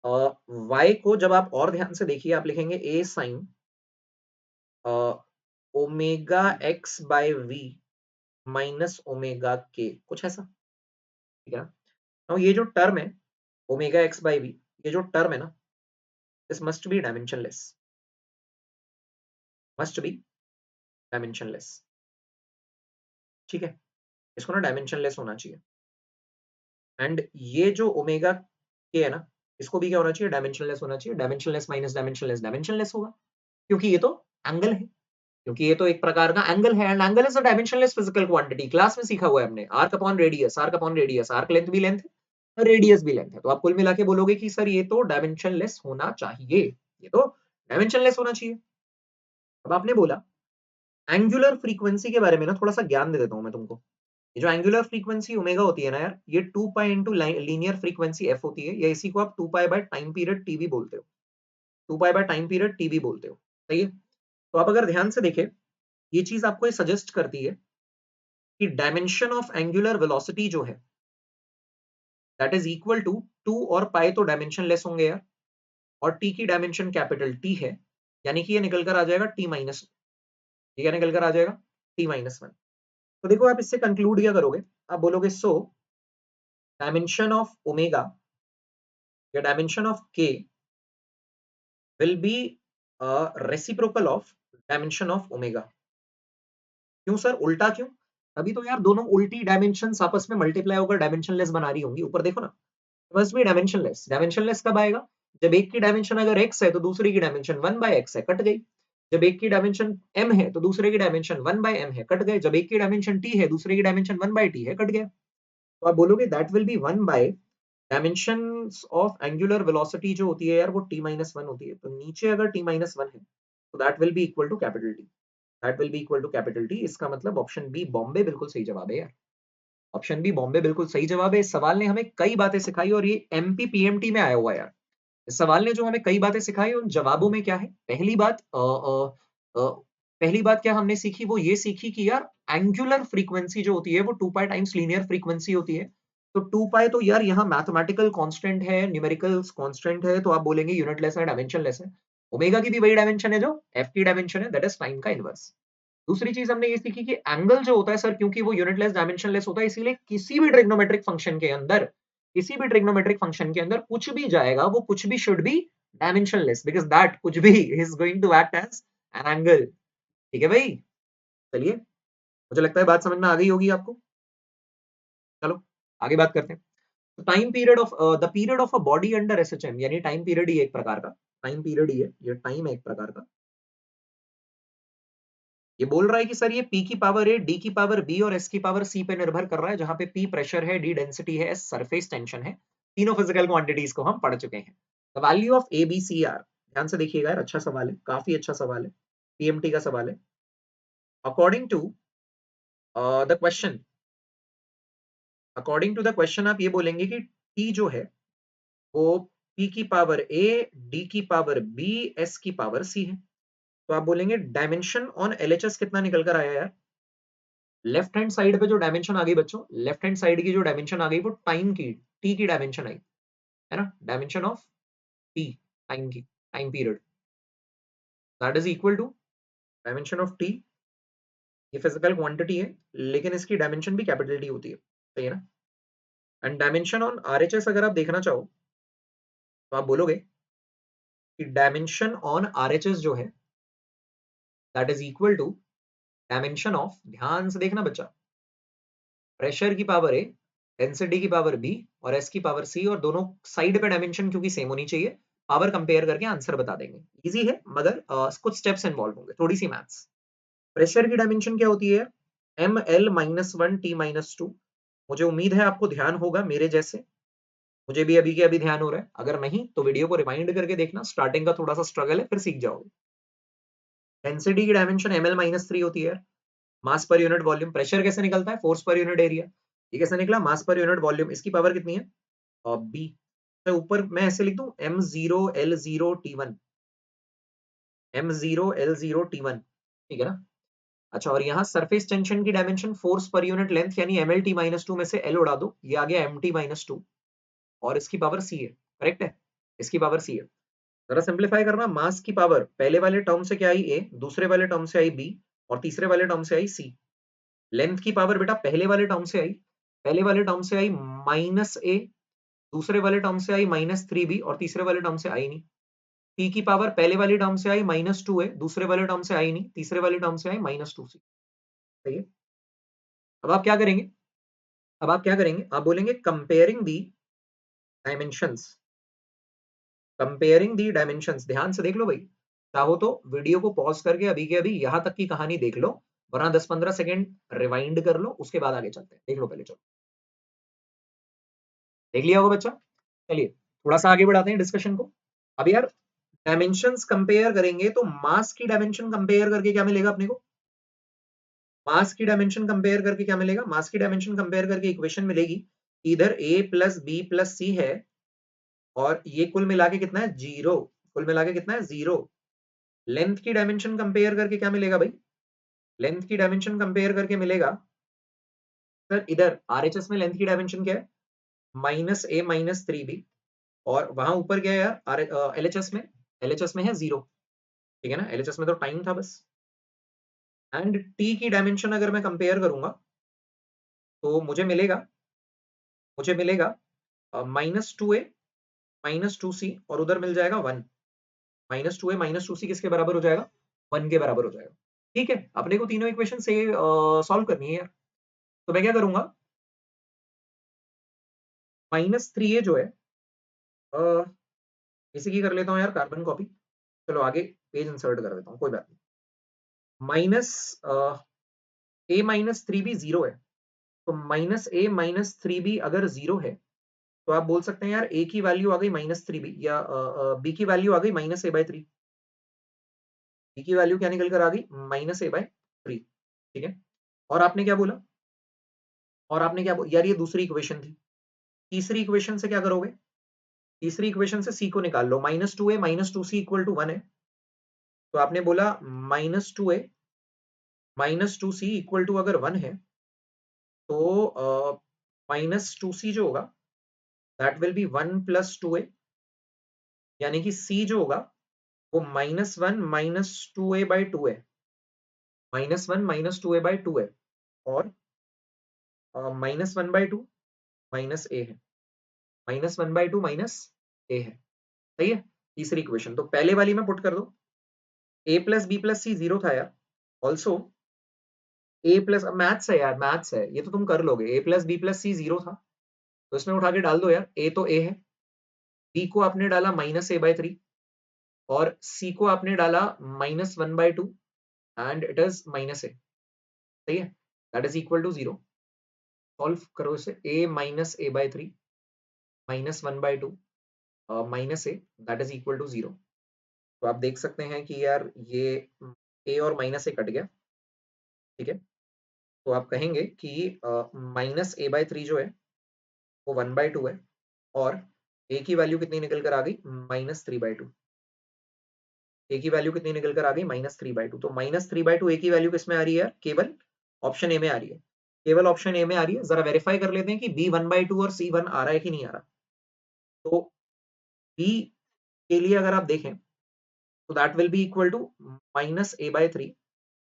S1: y को जब आप और ध्यान से देखिए, आप लिखेंगे a sin omega x by v minus omega k, कुछ ऐसा, ठीक है ना। अब ये जो टर्म है ओमेगा x बाय v, ये जो टर्म है ना, this must be dimensionless, must be dimensionless, ठीक है। इसको ना डायमेंशनलेस होना चाहिए। एंड ये जो ओमेगा के है ना, इसको भी क्या होना चाहिए, डायमेंशनलेस होना चाहिए। डायमेंशनलेस माइनस डायमेंशनलेस डायमेंशनलेस होगा, क्योंकि ये तो एंगल है, क्योंकि ये तो एक प्रकार का एंगल है, and angle is a dimensionless physical quantity. Class में सीखा हुआ है हमने, arc upon radius, arc upon radius, arc length भी लेंथ है, रेडियस भी लेंथ है। तो आप कुल मिला के बोलोगे कि सर ये तो डायमेंशनलेस होना चाहिए, ये तो डायमेंशनलेस होना चाहिए। अब आपने बोला एंगुलर फ्रीक्वेंसी के बारे में ना थोड़ा सा ज्ञान दे देता हूं मैं तुमको। ये जो एंगुलर फ्रीक्वेंसी ओमेगा होती है ना यार, ये 2 pi into linear frequency F होती है, या इसी को आप 2 pi by time period T भी बोलते हो, 2 pi by time period T भी बोलते हो, सही है। तो आप अगर ध्यान से देखें, ये चीज आपको ये सजेस्ट करती है कि डायमेंशन ऑफ एंगुलर वेलोसिटी जो है दैट इज इक्वल टू 2 और पाई, तो डायमेंशन लेस होंगे यार, और टी की डायमेंशन कैपिटल टी है, यानी कि ये निकल कर आ जाएगा टी माइनस, ये क्या निकल कर आ जाएगा, टी माइनस 1। तो देखो आप इससे कंक्लूड क्या करोगे, आप बोलोगे सो डायमेंशन ऑफ ओमेगा या डायमेंशन ऑफ के will be reciprocal of dimension of omega. क्यों सर, उल्टा क्यों? अभी तो यार दोनों उल्टी डायमेंशन आपस में मल्टीप्लाई होकर डायमेंशनलेस बना रही होंगी, ऊपर देखो ना, मस्ट बी डायमेंशनलेस। डायमेंशनलेस कब आएगा, जब एक की डायमेंशन अगर x है तो दूसरी की डायमेंशन 1 बाय x है, कट गई। जब एक की डायमेंशन m है तो दूसरे की डायमेंशन 1 बाय m है, कट गए। जब एक की डायमेंशन t है दूसरे की डायमेंशन 1 बाय t है, कट गया। तो आप बोलोगे that will be 1 by dimensions of angular velocity जो होती है यार वो t माइनस 1 होती है। तो नीचे अगर t माइनस 1 है तो that will be equal to capital T, that will be equal to capital T। इसका मतलब ऑप्शन बी बॉम्बे बिल्कुल सही जवाब है यार, ऑप्शन बी बॉम्बे बिल्कुल सही जवाब है। इस सवाल ने हमें कई बातें सिखाई, और ये एमपी पीएमटी में आया हुआ है यार। इस सवाल ने जो हमें कई बातें सिखाई, उन जवाबों में क्या है, पहली बात पहली बात क्या हमने सीखी, वो ये सीखी कि यार एंगुलर फ्रीक्वेंसी जो होती है वो 2 पाई टाइम्स लीनियर फ्रीक्वेंसी होती है। तो 2 पाई तो यार यहाँ मैथमेटिकल कांस्टेंट है, न्यूमेरिकल कांस्टेंट है, तो आप बोलेंगे यूनिटलेस है, डायमेंशनलेस है। ओमेगा की भी वही डायमेंशन है जो एफ की डायमेंशन है, दैट इज टाइम का इनवर्स। दूसरी चीज हमने ये सीखी कि एंगल जो होता है सर, क्योंकि वो यूनिटलेस डायमेंशनलेस होता है, इसीलिए किसी भी ट्रिग्नोमेट्रिक फंक्शन के अंदर, किसी भी ट्रिग्नोमेट्रिक फंक्शन के अंदर कुछ भी जाएगा, वो कुछ भी should be dimensionless, because that कुछ भी is going to act as an angle. ठीक है भाई, चलिए, मुझे लगता है बात समझ में आ गई होगी आपको। चलो आगे बात करते हैं। तो time period of the period of a body under SHM, यानी टाइम पीरियड ही एक प्रकार का, टाइम पीरियड ही है, ये टाइम है एक प्रकार का। ये बोल रहा है कि सर ये P की पावर A, D की पावर B और S की पावर C पे निर्भर कर रहा है, जहां पे P प्रेशर है, D डेंसिटी है, S सरफेस टेंशन है। तीनों फिजिकल क्वांटिटीज को हम पढ़ चुके हैं। द वैल्यू ऑफ ABCR, ध्यान से देखिएगा यार, अच्छा सवाल है, काफी अच्छा सवाल है, पीएमटी का सवाल है। According to the question, according to the question आप ये बोलेंगे कि T जो है वो P की पावर A, D की पावर B, S की पावर C है। तो आप बोलेंगे डायमेंशन ऑन LHS कितना निकल कर आया यार। लेफ्ट हैंड साइड पे जो डायमेंशन आ गई बच्चों, लेफ्ट हैंड साइड की जो डायमेंशन आ गई वो टाइम की, टी की डायमेंशन आई है ना, डायमेंशन ऑफ टी, टाइम की, time period, that is equal to dimension of T. ये फिजिकल क्वांटिटी है, लेकिन इसकी डायमेंशन भी कैपिटल टी होती है, सही है ना। एंड डायमेंशन ऑन आरएचएस अगर आप देखना चाहो तो आप बोलोगे कि डायमेंशन ऑन आरएचएस जो है that is equal to dimension of, ध्यान से देखना बच्चा, प्रेशर की पावर ए, डेंसिटी की पावर बी और एस की पावर सी, और दोनों साइड पे डायमेंशन क्योंकि सेम होनी चाहिए, पावर कंपेयर करके आंसर बता देंगे। इजी है, मगर कुछ स्टेप्स इन्वॉल्व होंगे, थोड़ी सी मैथ्स। प्रेशर की डायमेंशन क्या होती है, M L minus 1 T minus 2। मुझे उम्मीद है आपको ध्यान होगा मेरे जैसे, मुझे भी अभी के अभी ध्यान हो रहा है, अगर नहीं तो वीडियो को रिमाइंड करके देखना, स्टार्टिंग का थोड़ा सा स्ट्रगल है, फिर सीख जाओगे। डेंसिटी की डायमेंशन एम एल माइनस 3 होती है, मास पर यूनिट वॉल्यूम। प्रेशर कैसे निकलता है, फोर्स पर यूनिट एरिया, ये कैसे निकला, मास पर यूनिट वॉल्यूम। इसकी पावर कितनी है, बी। तो ऊपर मैं ऐसे लिख दूं M0 L0 T1, M0 L0 T1, ठीक है ना। अच्छा, और यहाँ सरफेस टेंशन की dimension force per unit length यानी MLT -2 में से L उड़ा दो, ये आ गया MT -2 और इसकी पावर C है, करेक्ट है, इसकी पावर C है। जरा सिंप्लीफाई करना, मास की पावर पहले वाले टर्म से क्या आई A, दूसरे वाले टर्म से आई B और तीसरे वाले टर्म से आई C। लेंथ की पावर बेटा पहले वाले टर्म से आई, पहले वाले टर्म से आई -A, दूसरे वाले टर्म से आई -3B और तीसरे वाले टर्म से आई नहीं। T की पावर पहले वाली टर्म से आई -2A, दूसरे वाले टर्म से आई नहीं, तीसरे वाले टर्म से आई -2C। सही है। अब आप क्या करेंगे, अब आप क्या करेंगे, आप बोलेंगे कंपेयरिंग दी डायमेंशंस, कंपेयरिंग दी डायमेंशंस। ध्यान से देख लो भाई, चाहो तो वीडियो को पॉज करके अभी के अभी यहां तक की कहानी देख लो, वरना 10-15 सेकंड रिवाइंड कर लो, उसके बाद आगे चलते हैं। देख लो पहले, चलो देख लिया होगा बच्चा। चलिए थोड़ा सा आगे बढ़ाते हैं डिस्कशन को। अब यार डायमेंशंस कंपेयर करेंगे तो मास की डायमेंशन कंपेयर करके क्या मिलेगा अपने को, मास की डायमेंशन कंपेयर करके क्या मिलेगा, मास की डायमेंशन कंपेयर करके इक्वेशन मिलेगी, इधर A plus B plus C है और ये कुल मिला के कितना है, 0, कुल मिला के कितना है, 0। लेंथ की डायमेंशन कंपेयर करके क्या मिलेगा भाई, लेंथ की डायमेंशन कंपेयर करके मिलेगा सर, इधर RHS में लेंथ की डायमेंशन क्या है, -A -3B और वहां ऊपर क्या है यार, LHS में, LHS में है 0, ठीक है ना, LHS में तो टाइम था बस। एंड T की डायमेंशन अगर मैं कंपेयर करूंगा तो मुझे मिलेगा -2A -2C और उधर मिल जाएगा 1। -2A -2C किसके बराबर हो जाएगा, 1 के बराबर हो जाएगा। ठीक है, अपने को तीनों इक्वेशन से सॉल्व करनी है यार। तो मैं क्या करूंगा, -3A जो है, अ, इसी की कर लेता हूँ यार कार्बन कॉपी। चलो आगे पेज इंसर्ट कर देता हूँ, कोई बात नहीं। माइनस A -3B 0 है, तो -A -3B अगर 0 है तो आप बोल सकते हैं यार A की वैल्यू आ गई -3B या B की वैल्यू आ गई -A/3। B की वैल्यू क्या निकल कर आ गई, -A/3, ठीक है। और आपने क्या बोला, यार ये दूसरी इक्वेशन थी। तीसरी इक्वेशन से क्या करोगे, तीसरी इक्वेशन से C को निकाल लो, -2A -2C = 1 है, तो आपने बोला -2A -2C अगर 1 है तो -2C जो होगा दैट विल बी 1 + 2A, यानी कि C जो होगा वो -1 -2A/2 है, -1 -2A/2 है और -1/2 -A है, -1/2 -A है। सही है। तीसरी इक्वेशन तो पहले वाली में पुट कर दो, A + B + C 0 था यार, ऑल्सो A प्लस, मैथ्स है यार, मैथ्स है ये तो तुम कर लोगे। A + B + C 0 था, तो इसमें उठा के डाल दो यार, A तो A है, B को आपने डाला -A/3 और C को आपने डाला -1/2 एंड इट इज -A। सही है, that is equal to 0। Solve करो इसे, A -A/3 -1/2 -A that is equal to 0। तो आप देख सकते हैं कि यार ये A और -A कट गया, ठीक है। तो आप कहेंगे कि -A/3 जो है वो 1/2 है और A की वैल्यू कितनी निकल कर आ गई, -3/2। A की वैल्यू कितनी निकल कर आ गई, -3/2। तो -3/2 A की वैल्यू किसमें आ रही है यार, केवल ऑप्शन ए में आ रही है, केवल ऑप्शन ए में आ रही है। जरा वेरीफाई कर लेते हैं कि B 1/2 और C 1 आ रहा है कि नहीं आ रहा। तो B के लिए अगर आप देखें तो that will be equal to -A/3,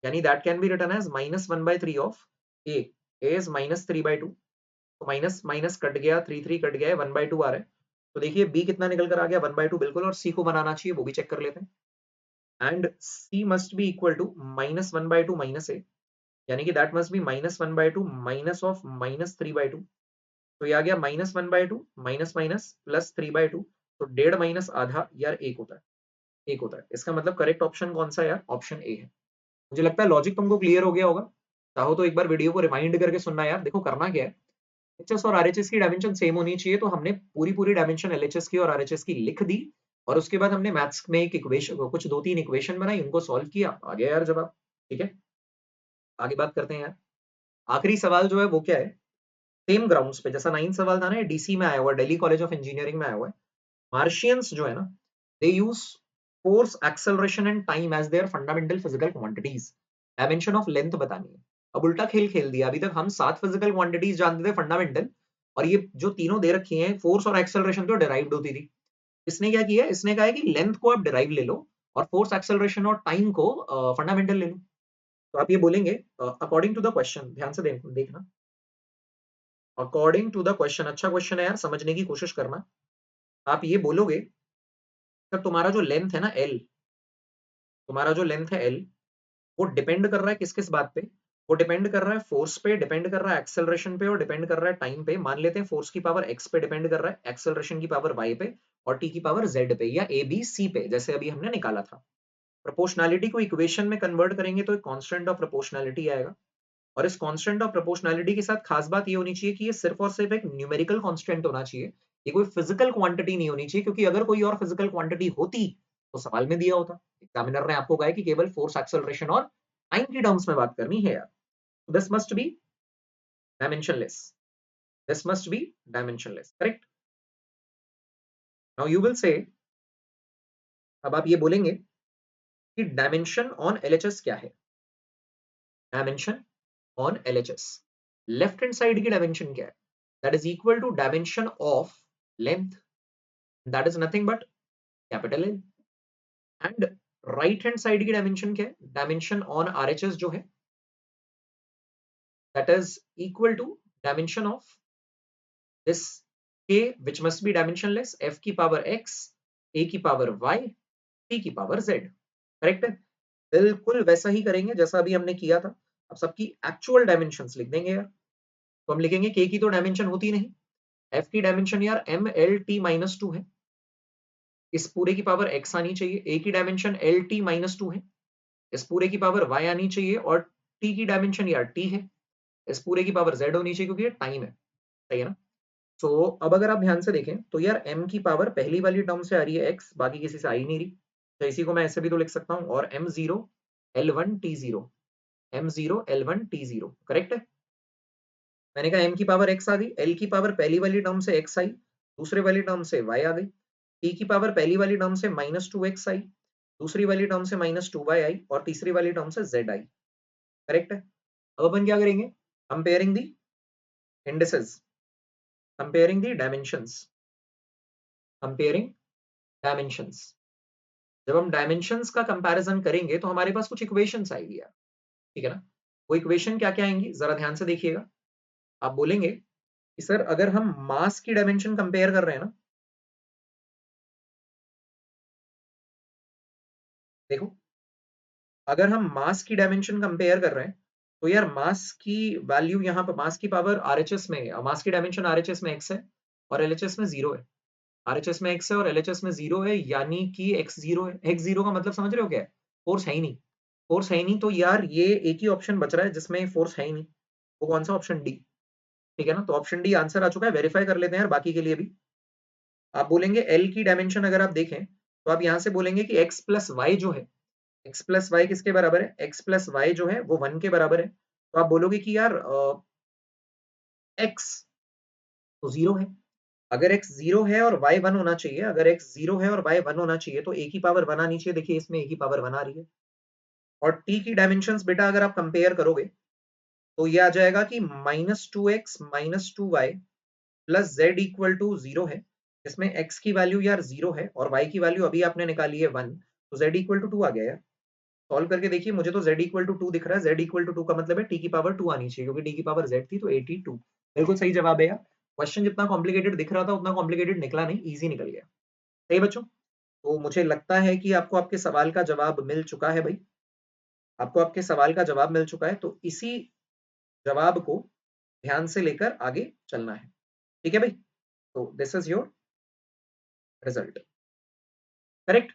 S1: यानी that can be written as -1/3 of A। A is -3/2, तो माइनस माइनस कट गया, 3 कट गया है, 1/2 आ रहा है। तो देखिए B कितना निकल कर आ गया, 1/2 बिल्कुल, और C को बनाना चाहिए, वो भी चेक कर लेते हैं। And C must be equal to -1/2 -A, यानी कि that must be -1/2 minus of -3/2। तो ये आ गया -1/2 माइनस माइनस प्लस 3/2, तो 1.5 माइनस आधा यार 1 होता है, 1 होता है। इसका मतलब करेक्ट ऑप्शन कौन सा है यार, ऑप्शन ए है। मुझे लगता है लॉजिक तुमको क्लियर हो गया होगा। चाहो तो एक बार वीडियो को रिमाइंड करके सुनना यार। देखो करना क्या है, एचएस और आरएचएस की डायमेंशन सेम होनी चाहिए, तो हमने पूरी पूरी डायमेंशन एलएचएस की और आरएचएस की लिख दी और उसके बाद हमने मैथ्स में एक इक्वेशन, कुछ 2-3 इक्वेशन बनाई, उनको सॉल्व किया, आ गया यार जवाब। ठीक है, आगे बात करते हैं यार। आखिरी सवाल जो है वो क्या है, सेम ग्राउंड्स पे जैसा 9 सवाल था ना, डीसी में आया हुआ, दिल्ली कॉलेज ऑफ इंजीनियरिंग में आया हुआ है। मार्शियंस जो है ना, they use force, acceleration and time as their fundamental physical quantities. Dimension of length बतानी है। अब उल्टा खेल खेल दिया। अभी तक हम 7 फिजिकल क्वांटिटीज जानते थे फंडामेंटल, और ये जो तीनों दे रखी हैं, फोर्स और एक्सेलरेशन, तो डिराइव्ड होती थी। इसने क्या किया, इसने कहा है कि लेंथ को आप डिराइव ले लो और फोर्स, एक्सेलरेशन और टाइम को फंडामेंटल ले लो। तो आप ये बोलेंगे अकॉर्डिंग टू द क्वेश्चन, ध्यान से देखना, अकॉर्डिंग टू द क्वेश्चन, अच्छा क्वेश्चन है यार, समझने की कोशिश करना। आप ये बोलोगे सर तुम्हारा जो लेंथ है ना एल, तुम्हारा जो लेंथ है एल, वो डिपेंड कर रहा है किस किस बात पे? वो डिपेंड कर रहा है फोर्स पे, डिपेंड कर रहा है एक्सेलरेशन पे, और डिपेंड कर रहा है टाइम पे। मान लेते हैं फोर्स की पावर एक्स पे डिपेंड कर रहा है, एक्सेलरेशन की पावर वाई पे, और टी की पावर जेड पे, या ए बी सी पे, जैसे अभी हमने निकाला था। प्रोपोर्शनैलिटी को इक्वेशन में कन्वर्ट करेंगे तो एक कांस्टेंट ऑफ प्रोपोर्शनैलिटी आएगा। और इस कांस्टेंट ऑफ प्रोपोर्शनैलिटी के साथ खास बात ये होनी चाहिए कि ये सिर्फ और सिर्फ एक न्यूमेरिकल कांस्टेंट होना चाहिए, ये कोई फिजिकल क्वांटिटी नहीं होनी चाहिए, क्योंकि अगर कोई और फिजिकल क्वांटिटी होती तो सवाल में दिया होता। एग्जामिनर ने आपको कहा है कि केवल फोर्स, एक्सेलरेशन और टाइम की टर्म्स में बात करनी है यार। This must be dimensionless, this must be dimensionless, correct. Now you will say, अब आप ये बोलेंगे कि डायमेंशन ऑन एलएचएस क्या है? Dimension on LHS, left hand side की डायमेंशन क्या है? That is equal to dimension of length, that is nothing but capital L. And right hand side की डायमेंशन क्या है? डायमेंशन ऑन आरएचएस जो है, that is equal to dimension of this k which must be dimensionless, f की power x, a की power y, t की power z, correct है। बिल्कुल वैसा ही करेंगे जैसा अभी हमने किया था। अब सबकी एक्चुअल डायमेंशंस लिख देंगे यार। तो हम लिखेंगे k की तो डायमेंशन होती नहीं, f की डायमेंशन यार m l t माइनस 2 है, इस पूरे की पावर x आनी चाहिए। a की डायमेंशन l t माइनस 2 है, इस पूरे की पावर y आनी चाहिए। और t की डायमेंशन यार t है, इस पूरे की पावर z होनी चाहिए, क्योंकि ये टाइम है, सही है ना। तो अब अगर आप ध्यान से देखें तो यार m की पावर पहली वाली टर्म से आ रही है x, बाकी किसी से आ ही नहीं रही। तो इसी को मैं ऐसे भी तो लिख सकता हूँ, और m0 l1 t0, m0 l1 t0, correct है। मैंने कहा m की पावर x आ गई, l की पावर पहली वाली टर्म से x आई, दूसरे वाली टर्म से y आ गई, t की पावर पहली वाली टर्म से -2x आई, दूसरी वाली टर्म से -2y आई, और तीसरी वाली टर्म से z आई, करेक्ट है। अब अपन क्या करेंगे? कंपेयरिंग दी इंडिसेस, कंपेयरिंग दी डायमेंशंस, कंपेयरिंग डायमेंशंस। जब हम डायमेंशंस का कंपैरिजन करेंगे तो हमारे पास कुछ इक्वेशंस आएगी यार, ठीक है ना। वो इक्वेशन क्या क्या आएंगी जरा ध्यान से देखिएगा। आप बोलेंगे कि सर अगर हम मास की डायमेंशन कंपेयर कर रहे हैं ना, देखो, अगर हम मास की डायमेंशन कंपेयर कर रहे हैं तो यार मास की वैल्यू यहाँ पर, मास की पावर आरएचएस में, मास की डायमेंशन आरएचएस में x है और एलएचएस में 0 है। आरएचएस में x है और एलएचएस में 0 है, यानी कि x 0 है। x 0 का मतलब समझ रहे हो क्या है? फोर्स है ही नहीं, फोर्स है ही नहीं। तो यार ये एक ही ऑप्शन बच रहा है जिसमें फोर्स है ही नहीं, वो कौन सा? ऑप्शन डी, ठीक है ना। तो ऑप्शन डी आंसर आ चुका है। वेरीफाई कर लेते हैं यार बाकी के लिए भी। आप बोलेंगे एल की डायमेंशन अगर आप देखें तो आप यहां से बोलेंगे कि एक्स प्लस वाई जो है, एक्स प्लस वाई किसके बराबर है? एक्स प्लस वाई जो है वो 1 के बराबर है। तो आप बोलोगे कि यार एक्स तो 0 है। अगर x 0 है और y 1 होना चाहिए, अगर x 0 है और y 1 होना चाहिए, तो a की पावर 1 आनी चाहिए। देखिए इसमें a की पावर 1 आ रही है। और t की डायमेंशंस बेटा अगर आप कंपेयर करोगे तो ये आ जाएगा कि -2x -2y plus z equal to 0 है। इसमें x की वैल्यू यार 0 है और y की वैल्यू अभी आपने निकाली है 1, तो z इक्वल टू 2 आ गया यार। सॉल्व करके देखिए, मुझे तो z इक्वल टू 2 दिख रहा है। z इक्वल टू 2 का मतलब है t की पावर 2 आनी चाहिए, क्योंकि t की पावर z थी, तो 82। बिल्कुल सही जवाब है यार। क्वेश्चन जितना कॉम्प्लिकेटेड दिख रहा था उतना कॉम्प्लिकेटेड निकला नहीं, इजी निकल गया। सही बच्चों। तो मुझे लगता है कि आपको आपके सवाल का जवाब मिल चुका है भाई, आपको आपके सवाल का जवाब मिल चुका है। तो इसी जवाब को ध्यान से लेकर आगे चलना है, ठीक है भाई। तो this is your result, correct.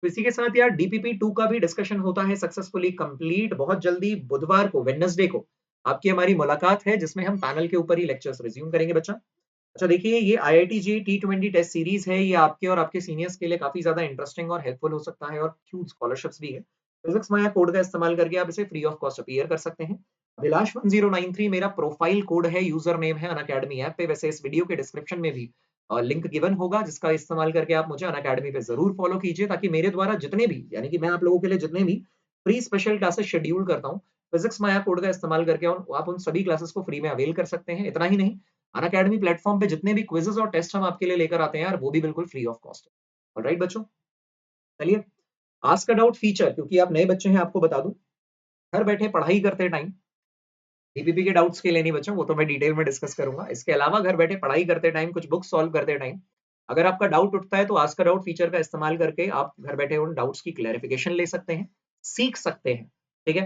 S1: तो इसी के साथ यार डीपीपी 2 का भी डिस्कशन होता है सक्सेसफुली कंप्लीट। बहुत जल्दी बुधवार को, वेडनेसडे को आपकी हमारी मुलाकात है, जिसमें हम पैनल के ऊपर ही लेक्चर्स रिज्यूम करेंगे बच्चा। अच्छा देखिए, ये IIT JEE T20 test series है, ये आपके और आपके सीनियर्स के लिए काफी ज्यादा इंटरेस्टिंग और हेल्पफुल हो सकता है, और ह्यूज स्कॉलरशिप्स भी है। फिजिक्स माया कोड का इस्तेमाल करके आप इसे फ्री ऑफ कॉस्ट अपीयर कर सकते हैं। अभिलाष 1093 मेरा प्रोफाइल कोड है, यूजर नेम है अनअकैडमी ऐप पे। वैसे इस वीडियो के डिस्क्रिप्शन में भी लिंक गिवन होगा जिसका इस्तेमाल करके आप मुझे अनअकैडमी पे जरूर फॉलो कीजिए, ताकि मेरे द्वारा जितने भी, यानी कि मैं आप लोगों के लिए जितने भी फ्री स्पेशल क्लासेस शेड्यूल करता हूँ, फिजिक्स माया कोड का इस्तेमाल करके आप उन सभी क्लासेस को फ्री में अवेल कर सकते हैं। इतना ही नहीं, अनअकैडमी प्लेटफॉर्म पे जितने भी क्विजेस और टेस्ट हम आपके लिए लेकर आते हैं यार, वो भी बिल्कुल फ्री ऑफ कॉस्ट है। ऑलराइट बच्चों, चलिए आस्क अ डाउट फीचर, क्योंकि आप नए बच्चे हैं आपको बता दूं, घर बैठे पढ़ाई करते टाइम डीपीपी के डाउट्स के लिए नहीं बच्चों, वो तो मैं डिटेल में डिस्कस करूंगा। इसके अलावा घर बैठे पढ़ाई करते टाइम, कुछ बुक सॉल्व करते टाइम, अगर आपका डाउट उठता है तो आस्क अ डाउट फीचर का इस्तेमाल करके आप घर बैठे उन डाउट्स की क्लैरिफिकेशन ले सकते हैं, सीख सकते हैं। ठीक है,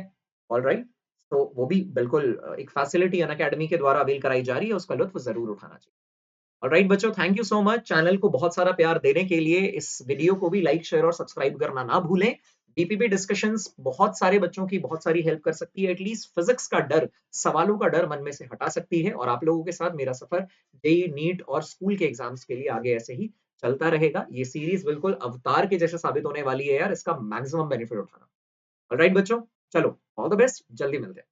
S1: ऑल राइट। तो वो भी बिल्कुल एक फैसिलिटी अनअकैडमी के द्वारा अवेल कराई जा रही है, उसका लुत्फ जरूर उठाना चाहिए। ऑलराइट बच्चों, thank you so much channel को बहुत सारा प्यार देने के लिए। इस वीडियो को भी लाइक शेयर और सब्सक्राइब करना ना भूलें। डीपीपी डिस्कशंस बहुत सारे बच्चों की बहुत सारी हेल्प कर सकती है, एटलीस्ट फिजिक्स का डर, सवालों का डर मन में से हटा सकती है, और आप लोगों के साथ मेरा सफर जेई नीट और स्कूल के एग्जाम्स के लिए आगे ऐसे ही चलता रहेगा। ये सीरीज बिल्कुल अवतार के जैसे साबित होने वाली है यार, इसका मैक्सिमम बेनिफिट उठाना। ऑलराइट बच्चों, चलो ऑल द बेस्ट, जल्दी मिलते हैं।